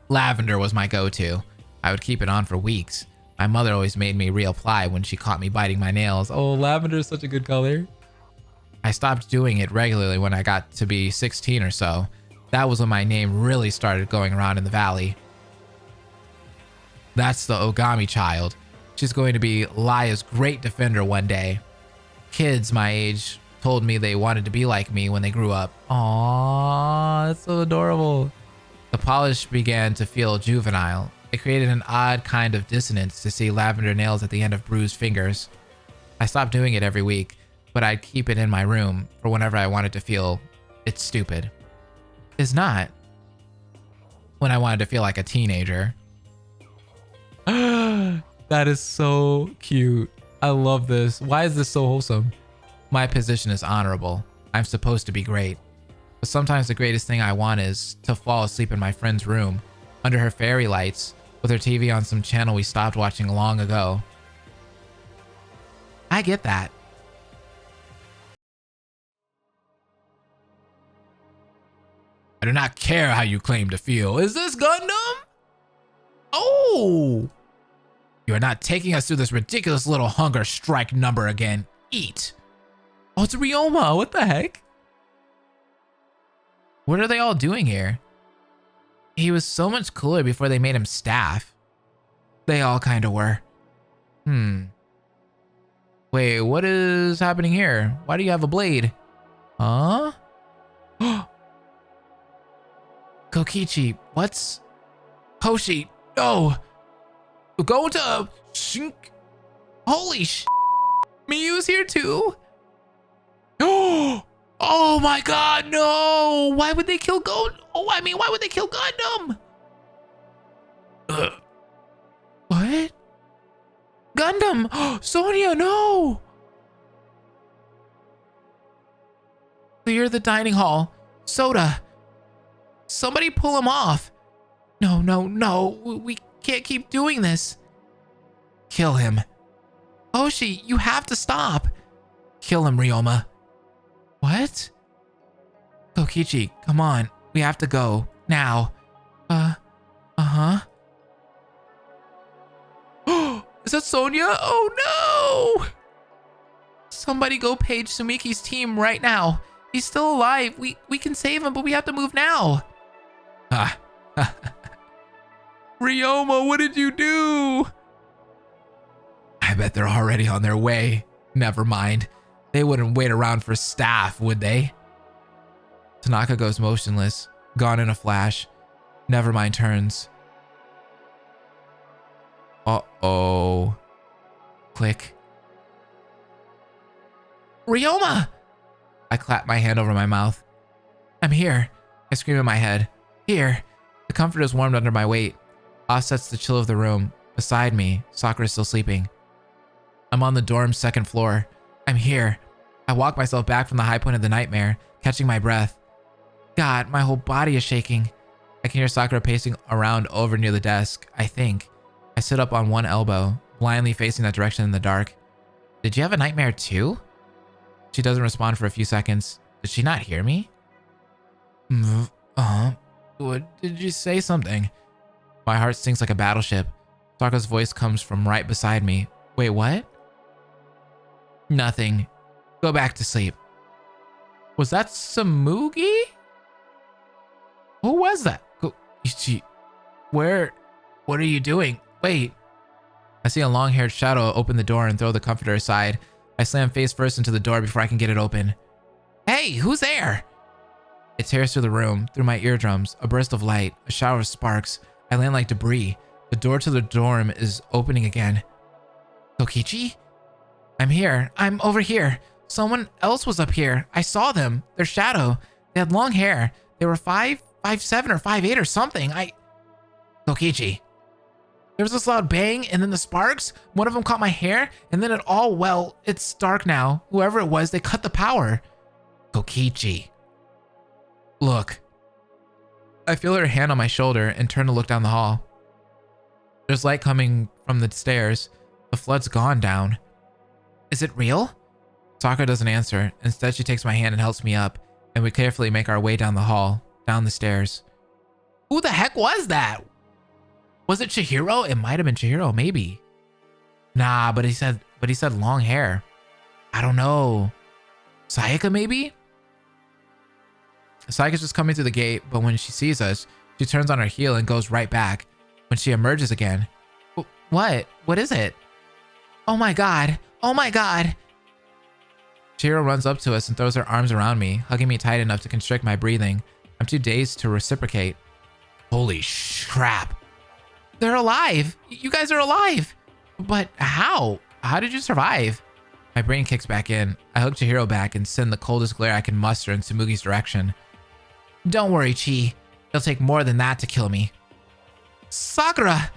Lavender was my go-to. I would keep it on for weeks. My mother always made me reapply when she caught me biting my nails. Oh, lavender is such a good color. I stopped doing it regularly when I got to be 16 or so. That was when my name really started going around in the valley. That's the Ogami child. She's going to be Laya's great defender one day. Kids my age told me they wanted to be like me when they grew up. Aww, that's so adorable. The polish began to feel juvenile. It created an odd kind of dissonance to see lavender nails at the end of bruised fingers. I stopped doing it every week, but I'd keep it in my room for whenever I wanted to feel it's stupid. It's not. When I wanted to feel like a teenager. That is so cute. I love this. Why is this so wholesome? My position is honorable. I'm supposed to be great. But sometimes the greatest thing I want is to fall asleep in my friend's room, under her fairy lights, with her TV on some channel we stopped watching long ago. I get that. I do not care how you claim to feel. Is this Gundam? Oh! You are not taking us through this ridiculous little hunger strike number again. Eat. Oh, it's Ryoma. What the heck? What are they all doing here? He was so much cooler before they made him staff. They all kind of were. Wait, what is happening here? Why do you have a blade? Huh? Kokichi, what's... Hoshi, no! We're going to... Shink. Holy sh... Miyu's here too? Oh my god, no! Why would they kill why would they kill Gundam? What? Gundam! Sonia, no! Clear the dining hall. Soda. Somebody pull him off. No, no, no. We can't keep doing this. Kill him. Hoshi, you have to stop. Kill him, Ryoma. What? Kokichi, come on. We have to go. Now. Uh-huh. Is that Sonia? Oh no! Somebody go page Sumiki's team right now. He's still alive. We can save him, but we have to move now. Ah. Ryoma, what did you do? I bet they're already on their way. Never mind. They wouldn't wait around for staff, would they? Tanaka goes motionless, gone in a flash. Nevermind turns. Uh-oh. Click. Ryoma! I clap my hand over my mouth. I'm here. I scream in my head. Here. The comforter is warmed under my weight. Offsets the chill of the room. Beside me, Sakura is still sleeping. I'm on the dorm's second floor. I'm here. I walk myself back from the high point of the nightmare, catching my breath. God, my whole body is shaking. I can hear Sakura pacing around over near the desk, I think. I sit up on one elbow, blindly facing that direction in the dark. Did you have a nightmare too? She doesn't respond for a few seconds. Did she not hear me? What did you say something? My heart sinks like a battleship. Sakura's voice comes from right beside me. Wait, what? Nothing. Go back to sleep. Was that Samugi? Who was that? Where? What are you doing? Wait. I see a long-haired shadow open the door and throw the comforter aside. I slam face first into the door before I can get it open. Hey, who's there? It tears through the room, through my eardrums, a burst of light, a shower of sparks. I land like debris. The door to the dorm is opening again. Kokichi? I'm here. I'm over here. Someone else was up here. I saw them. Their shadow. They had long hair. They were 5'7" or 5'8" or something. Kokichi. There was this loud bang and then the sparks. One of them caught my hair and then it's dark now. Whoever it was, they cut the power. Kokichi. Look. I feel her hand on my shoulder and turn to look down the hall. There's light coming from the stairs. The flood's gone down. Is it real? Sakura doesn't answer. Instead, she takes my hand and helps me up, and we carefully make our way down the hall, down the stairs. Who the heck was that? Was it Chihiro? It might have been Chihiro, maybe. Nah, but he said long hair. I don't know. Sayaka, maybe? Sayaka's just coming through the gate, but when she sees us, she turns on her heel and goes right back. When she emerges again. What? What is it? Oh my god. Oh my god. Chihiro runs up to us and throws her arms around me, hugging me tight enough to constrict my breathing. I'm too dazed to reciprocate. Holy crap. They're alive. You guys are alive. But how? How did you survive? My brain kicks back in. I hug Chihiro back and send the coldest glare I can muster in Samugi's direction. Don't worry, Chi. It'll take more than that to kill me. Sakura!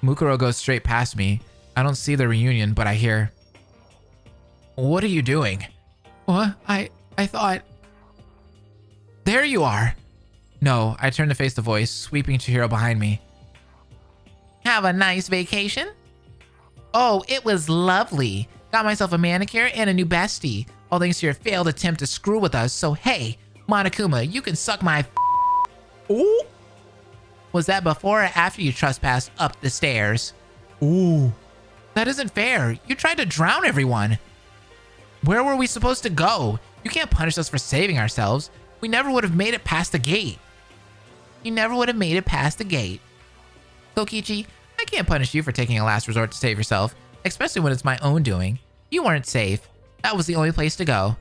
Mukuro goes straight past me. I don't see the reunion, but I hear. What are you doing? What? I thought... There you are! No, I turn to face the voice, sweeping Chihiro behind me. Have a nice vacation? Oh, it was lovely. Got myself a manicure and a new bestie. All thanks to your failed attempt to screw with us, so hey, Monokuma, you can suck my Ooh! Was that before or after you trespassed up the stairs? Ooh. That isn't fair. You tried to drown everyone. Where were we supposed to go? You can't punish us for saving ourselves. We never would have made it past the gate. You never would have made it past the gate. Kokichi, I can't punish you for taking a last resort to save yourself, especially when it's my own doing. You weren't safe. That was the only place to go.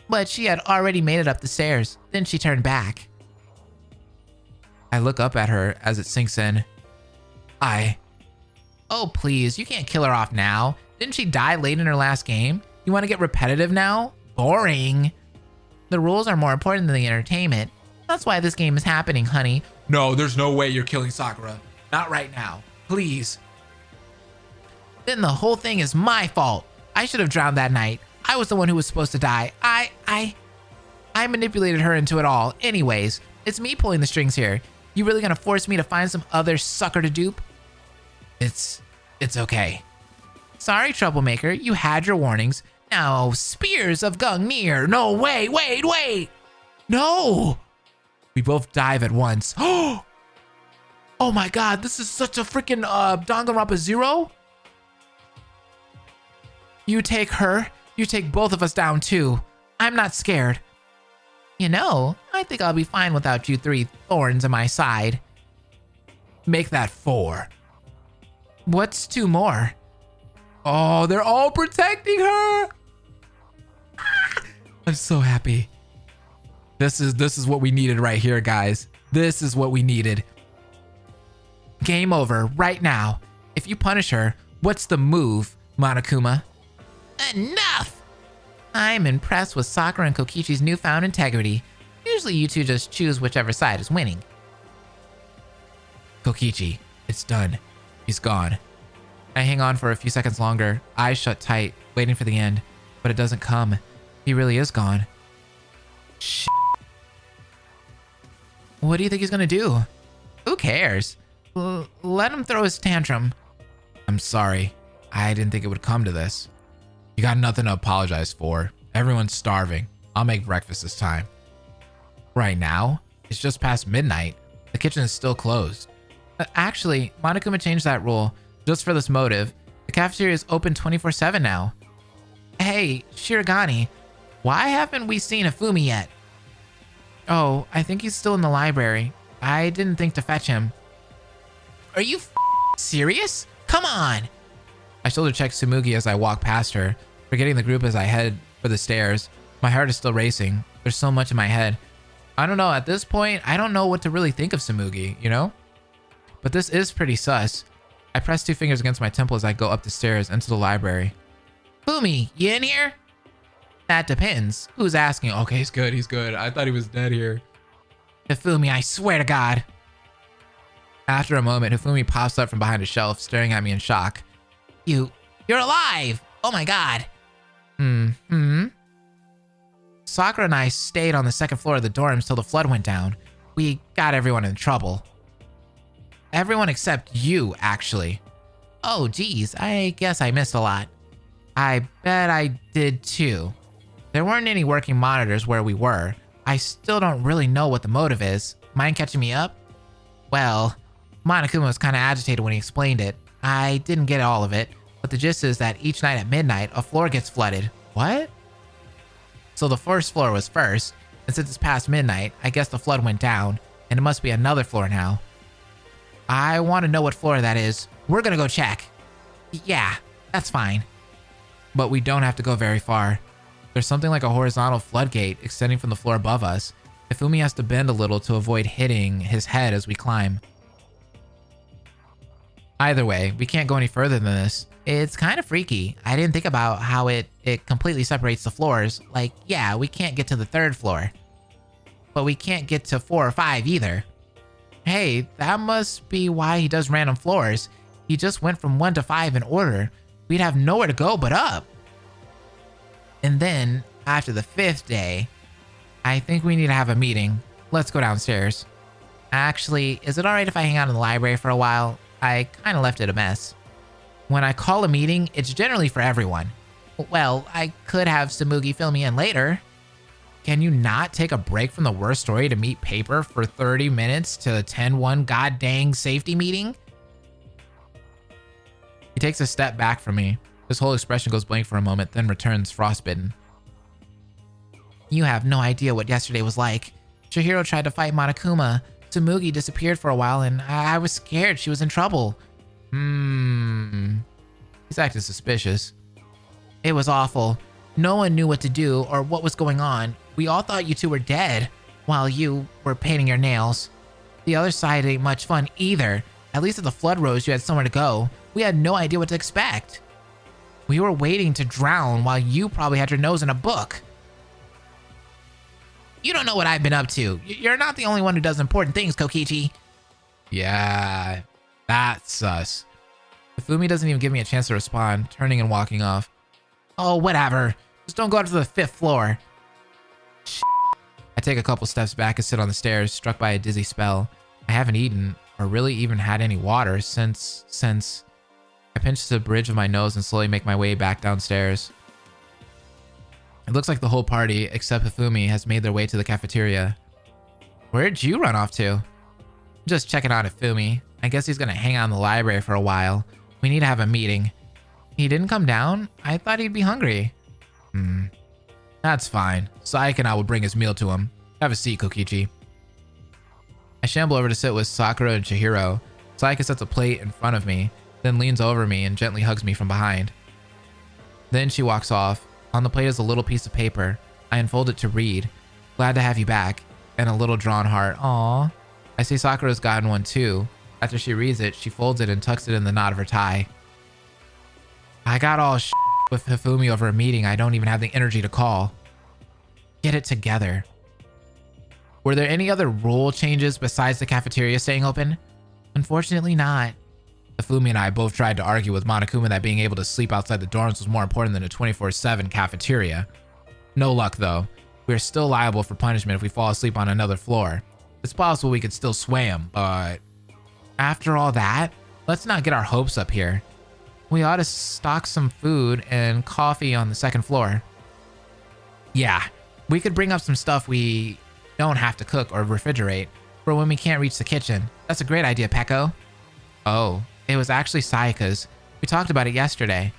But she had already made it up the stairs. Then she turned back. I look up at her as it sinks in. Oh, please, you can't kill her off now. Didn't she die late in her last game? You want to get repetitive now? Boring. The rules are more important than the entertainment. That's why this game is happening, honey. No, there's no way you're killing Sakura. Not right now. Please. Then the whole thing is my fault. I should have drowned that night. I was the one who was supposed to die. I manipulated her into it all. Anyways, it's me pulling the strings here. You really gonna force me to find some other sucker to dupe? It's okay. Sorry, troublemaker. You had your warnings. Now, spears of Gungnir. No, wait. No. We both dive at once. Oh my god, this is such a freaking Danganronpa 0. You take her. You take both of us down too. I'm not scared. You know, I think I'll be fine without you 3 thorns on my side. Make that 4. What's 2 more? Oh, they're all protecting her. I'm so happy. This is what we needed right here, guys. This is what we needed. Game over right now. If you punish her, what's the move, Monokuma? Enough! I'm impressed with Sakura and Kokichi's newfound integrity. Usually you two just choose whichever side is winning. Kokichi, it's done. He's gone. I hang on for a few seconds longer, eyes shut tight, waiting for the end, but it doesn't come. He really is gone. Shit. What do you think he's gonna do? Who cares? Let him throw his tantrum. I'm sorry. I didn't think it would come to this. You got nothing to apologize for. Everyone's starving. I'll make breakfast this time. Right now? It's just past midnight. The kitchen is still closed. Actually, Monokuma changed that rule just for this motive. The cafeteria is open 24/7 now. Hey, Shirogane, why haven't we seen Ifumi yet? Oh, I think he's still in the library. I didn't think to fetch him. Are you serious? Come on! I shoulder check Tsumugi as I walk past her, forgetting the group as I head for the stairs. My heart is still racing. There's so much in my head. I don't know, at this point, I don't know what to really think of Tsumugi, you know? But this is pretty sus. I press 2 fingers against my temple as I go up the stairs into the library. Fumi, you in here? That depends. Who's asking? Okay, he's good. I thought he was dead here. Hifumi, I swear to God. After a moment, Hifumi pops up from behind a shelf, staring at me in shock. You're alive! Oh my God. Sakura and I stayed on the 2nd floor of the dorms till the flood went down. We got everyone in trouble. Everyone except you, actually. Oh, geez, I guess I missed a lot. I bet I did too. There weren't any working monitors where we were. I still don't really know what the motive is. Mind catching me up? Well, Monokuma was kind of agitated when he explained it. I didn't get all of it, but the gist is that each night at midnight, a floor gets flooded. What? So the first floor was first, and since it's past midnight, I guess the flood went down, and it must be another floor now. I want to know what floor that is. We're gonna go check. Yeah, that's fine. But we don't have to go very far. There's something like a horizontal floodgate extending from the floor above us. Ifumi has to bend a little to avoid hitting his head as we climb. Either way, we can't go any further than this. It's kind of freaky. I didn't think about how it completely separates the floors. Like, yeah, we can't get to the 3rd floor. But we can't get to 4 or 5 either. Hey, that must be why he does random floors. He just went from 1 to 5 in order. We'd have nowhere to go but up. And then, after the 5th day, I think we need to have a meeting. Let's go downstairs. Actually, is it alright if I hang out in the library for a while? I kind of left it a mess. When I call a meeting, it's generally for everyone. Well, I could have Tsumugi fill me in later. Can you not take a break from the worst story to meet paper for 30 minutes to attend one goddamn safety meeting? He takes a step back from me. His whole expression goes blank for a moment, then returns frostbitten. You have no idea what yesterday was like. Chihiro tried to fight Monokuma. Tsumugi disappeared for a while and I was scared she was in trouble. He's acting suspicious. It was awful. No one knew what to do or what was going on. We all thought you two were dead while you were painting your nails. The other side ain't much fun either. At least at the Flood Rose, you had somewhere to go. We had no idea what to expect. We were waiting to drown while you probably had your nose in a book. You don't know what I've been up to. You're not the only one who does important things, Kokichi. Yeah, that's sus. Hifumi doesn't even give me a chance to respond, turning and walking off. Oh, whatever. Just don't go up to the 5th floor. I take a couple steps back and sit on the stairs, struck by a dizzy spell. I haven't eaten or really even had any water since I pinch the bridge of my nose and slowly make my way back downstairs. It looks like the whole party, except Hifumi, has made their way to the cafeteria. Where'd you run off to? Just checking on Hifumi. I guess he's gonna hang out in the library for a while. We need to have a meeting. He didn't come down? I thought he'd be hungry. That's fine. Saika and I will bring his meal to him. Have a seat, Kokichi. I shamble over to sit with Sakura and Chihiro. Saika sets a plate in front of me, then leans over me and gently hugs me from behind. Then she walks off. On the plate is a little piece of paper. I unfold it to read. Glad to have you back. And a little drawn heart. Aww. I see Sakura's gotten one too. After she reads it, she folds it and tucks it in the knot of her tie. I got all with Hifumi over a meeting I don't even have the energy to call. Get it together. Were there any other rule changes besides the cafeteria staying open? Unfortunately not. Hifumi and I both tried to argue with Monokuma that being able to sleep outside the dorms was more important than a 24/7 cafeteria. No luck though. We are still liable for punishment if we fall asleep on another floor. It's possible we could still sway him, but after all that, let's not get our hopes up here. We ought to stock some food and coffee on the 2nd floor. Yeah, we could bring up some stuff we don't have to cook or refrigerate for when we can't reach the kitchen. That's a great idea, Peko. Oh, it was actually Sayaka's. We talked about it yesterday.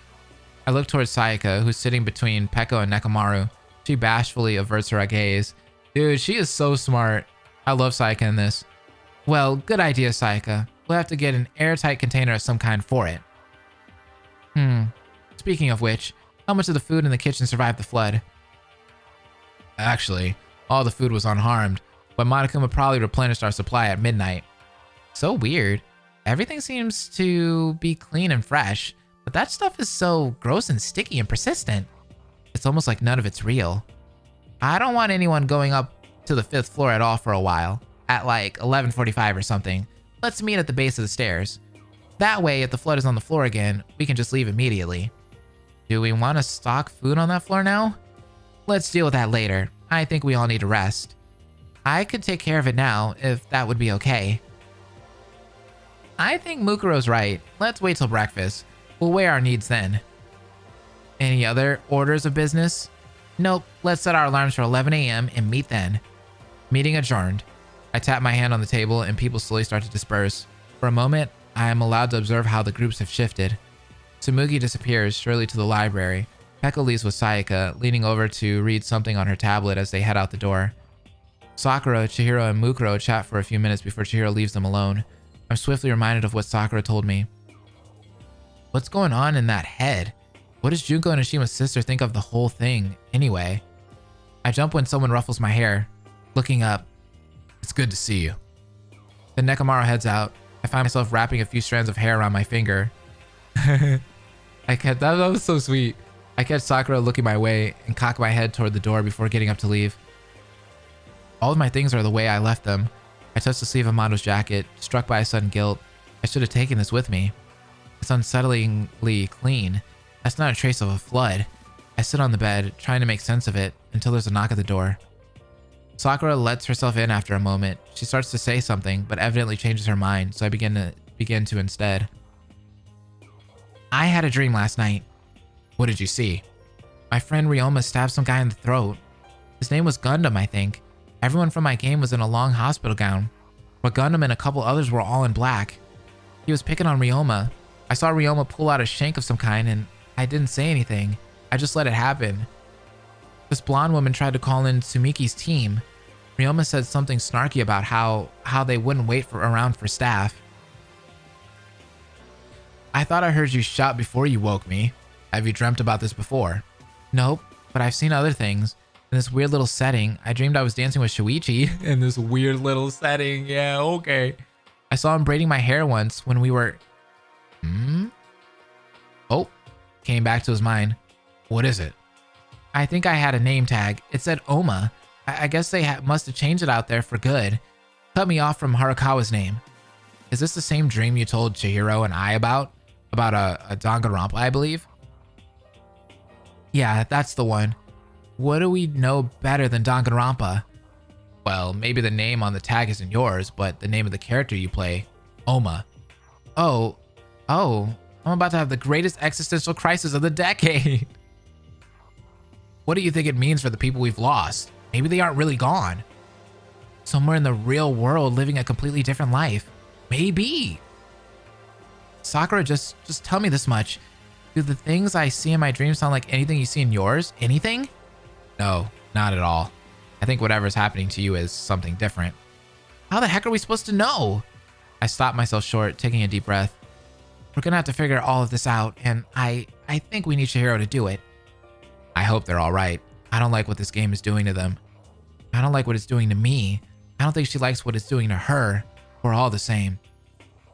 I look towards Sayaka, who's sitting between Peko and Nekomaru. She bashfully averts her gaze. Dude, she is so smart. I love Sayaka in this. Well, good idea, Sayaka. We'll have to get an airtight container of some kind for it. Speaking of which, how much of the food in the kitchen survived the flood? Actually, all the food was unharmed, but Monokuma probably replenished our supply at midnight. So weird. Everything seems to be clean and fresh, but that stuff is so gross and sticky and persistent. It's almost like none of it's real. I don't want anyone going up to the 5th floor at all for a while, at like 11:45 or something. Let's meet at the base of the stairs. That way, if the flood is on the floor again, we can just leave immediately. Do we want to stock food on that floor now? Let's deal with that later. I think we all need a rest. I could take care of it now, if that would be okay. I think Mukuro's right. Let's wait till breakfast. We'll weigh our needs then. Any other orders of business? Nope. Let's set our alarms for 11 a.m. and meet then. Meeting adjourned. I tap my hand on the table and people slowly start to disperse. For a moment, I am allowed to observe how the groups have shifted. Tsumugi disappears, surely to the library. Peko leaves with Sayaka, leaning over to read something on her tablet as they head out the door. Sakura, Chihiro, and Mukuro chat for a few minutes before Chihiro leaves them alone. I'm swiftly reminded of what Sakura told me. What's going on in that head? What does Junko and Ishima's sister think of the whole thing, anyway? I jump when someone ruffles my hair. Looking up. It's good to see you. Then Nekomaru heads out. I find myself wrapping a few strands of hair around my finger. That was so sweet. I catch Sakura looking my way and cock my head toward the door before getting up to leave. All of my things are the way I left them. I touch the sleeve of Mondo's jacket, struck by a sudden guilt. I should have taken this with me. It's unsettlingly clean. That's not a trace of a flood. I sit on the bed, trying to make sense of it, until there's a knock at the door. Sakura lets herself in after a moment. She starts to say something, but evidently changes her mind, so I begin to instead. I had a dream last night. What did you see? My friend Ryoma stabbed some guy in the throat. His name was Gundam, I think. Everyone from my game was in a long hospital gown, but Gundam and a couple others were all in black. He was picking on Ryoma. I saw Ryoma pull out a shank of some kind and I didn't say anything. I just let it happen. This blonde woman tried to call in Tsumiki's team. Ryoma said something snarky about how they wouldn't wait around for staff. I thought I heard you shout before you woke me. Have you dreamt about this before? Nope, but I've seen other things. in this weird little setting. I dreamed I was dancing with Shuichi in this weird little setting. Yeah, okay. I saw him braiding my hair once when we were... Oh, came back to his mind. What is it? I think I had a name tag. It said Oma. I guess they must have changed it out there for good. Cut me off from Harukawa's name. Is this the same dream you told Chihiro and I about? About a Danganronpa, I believe? Yeah, that's the one. What do we know better than Danganronpa? Well, maybe the name on the tag isn't yours, but the name of the character you play, Oma. Oh, I'm about to have the greatest existential crisis of the decade. What do you think it means for the people we've lost? Maybe they aren't really gone. Somewhere in the real world living a completely different life. Maybe. Sakura, just tell me this much. Do the things I see in my dreams sound like anything you see in yours? Anything? No, not at all. I think whatever's happening to you is something different. How the heck are we supposed to know? I stopped myself short, taking a deep breath. We're gonna have to figure all of this out, and I think we need Chihiro to do it. I hope they're all right. I don't like what this game is doing to them. I don't like what it's doing to me. I don't think she likes what it's doing to her. We're all the same.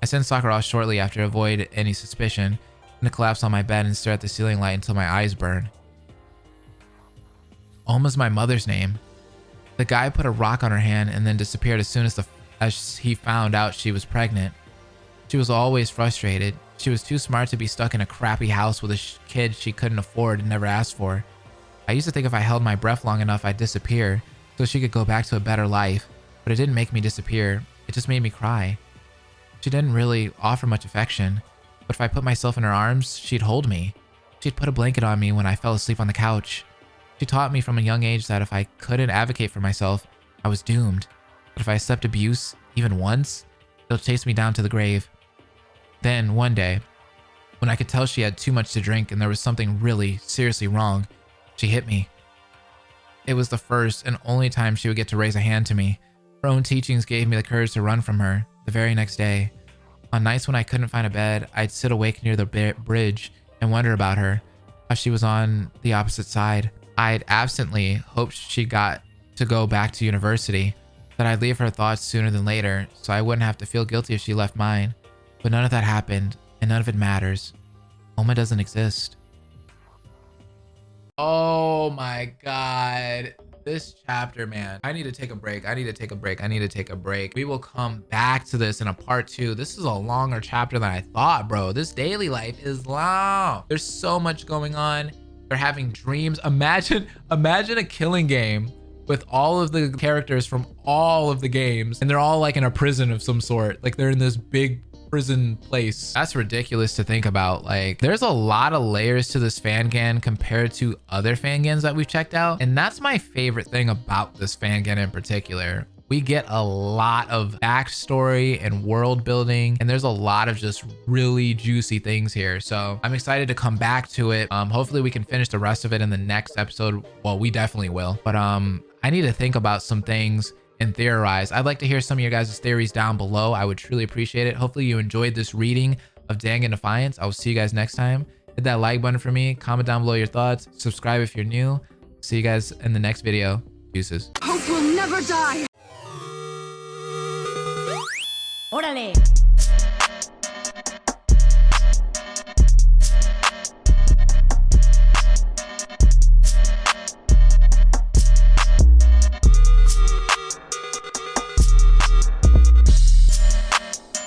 I sent Sakura off shortly after to avoid any suspicion, and to collapse on my bed and stare at the ceiling light until my eyes burn. Oma's my mother's name. The guy put a rock on her hand and then disappeared as soon as he found out she was pregnant. She was always frustrated. She was too smart to be stuck in a crappy house with a kid she couldn't afford and never asked for. I used to think if I held my breath long enough, I'd disappear so she could go back to a better life, but it didn't make me disappear. It just made me cry. She didn't really offer much affection, but if I put myself in her arms, she'd hold me. She'd put a blanket on me when I fell asleep on the couch. She taught me from a young age that if I couldn't advocate for myself, I was doomed. But if I accept abuse, even once, it'll chase me down to the grave. Then, one day, when I could tell she had too much to drink and there was something really, seriously wrong, she hit me. It was the first and only time she would get to raise a hand to me. Her own teachings gave me the courage to run from her. The very next day, on nights when I couldn't find a bed, I'd sit awake near the bridge and wonder about her, how she was on the opposite side. I'd absently hoped she got to go back to university, that I'd leave her thoughts sooner than later, so I wouldn't have to feel guilty if she left mine. But none of that happened, and none of it matters. Oma doesn't exist. Oh my god. This chapter, man. I need to take a break. We will come back to this in a part 2. This is a longer chapter than I thought, bro. This daily life is long. There's so much going on. They're having dreams. Imagine a killing game with all of the characters from all of the games, and they're all like in a prison of some sort. Like they're in this big prison place. That's ridiculous to think about. Like there's a lot of layers to this Fangan compared to other Fangans that we've checked out, and that's my favorite thing about this Fangan in particular. We get a lot of backstory and world building, and there's a lot of just really juicy things here. So I'm excited to come back to it. Hopefully we can finish the rest of it in the next episode. Well, we definitely will. But I need to think about some things and theorize. I'd like to hear some of your guys' theories down below. I would truly appreciate it. Hopefully you enjoyed this reading of Dangan Defiance. I will see you guys next time. Hit that like button for me. Comment down below your thoughts. Subscribe if you're new. See you guys in the next video. Deuces. Hope will never die. ¡Órale!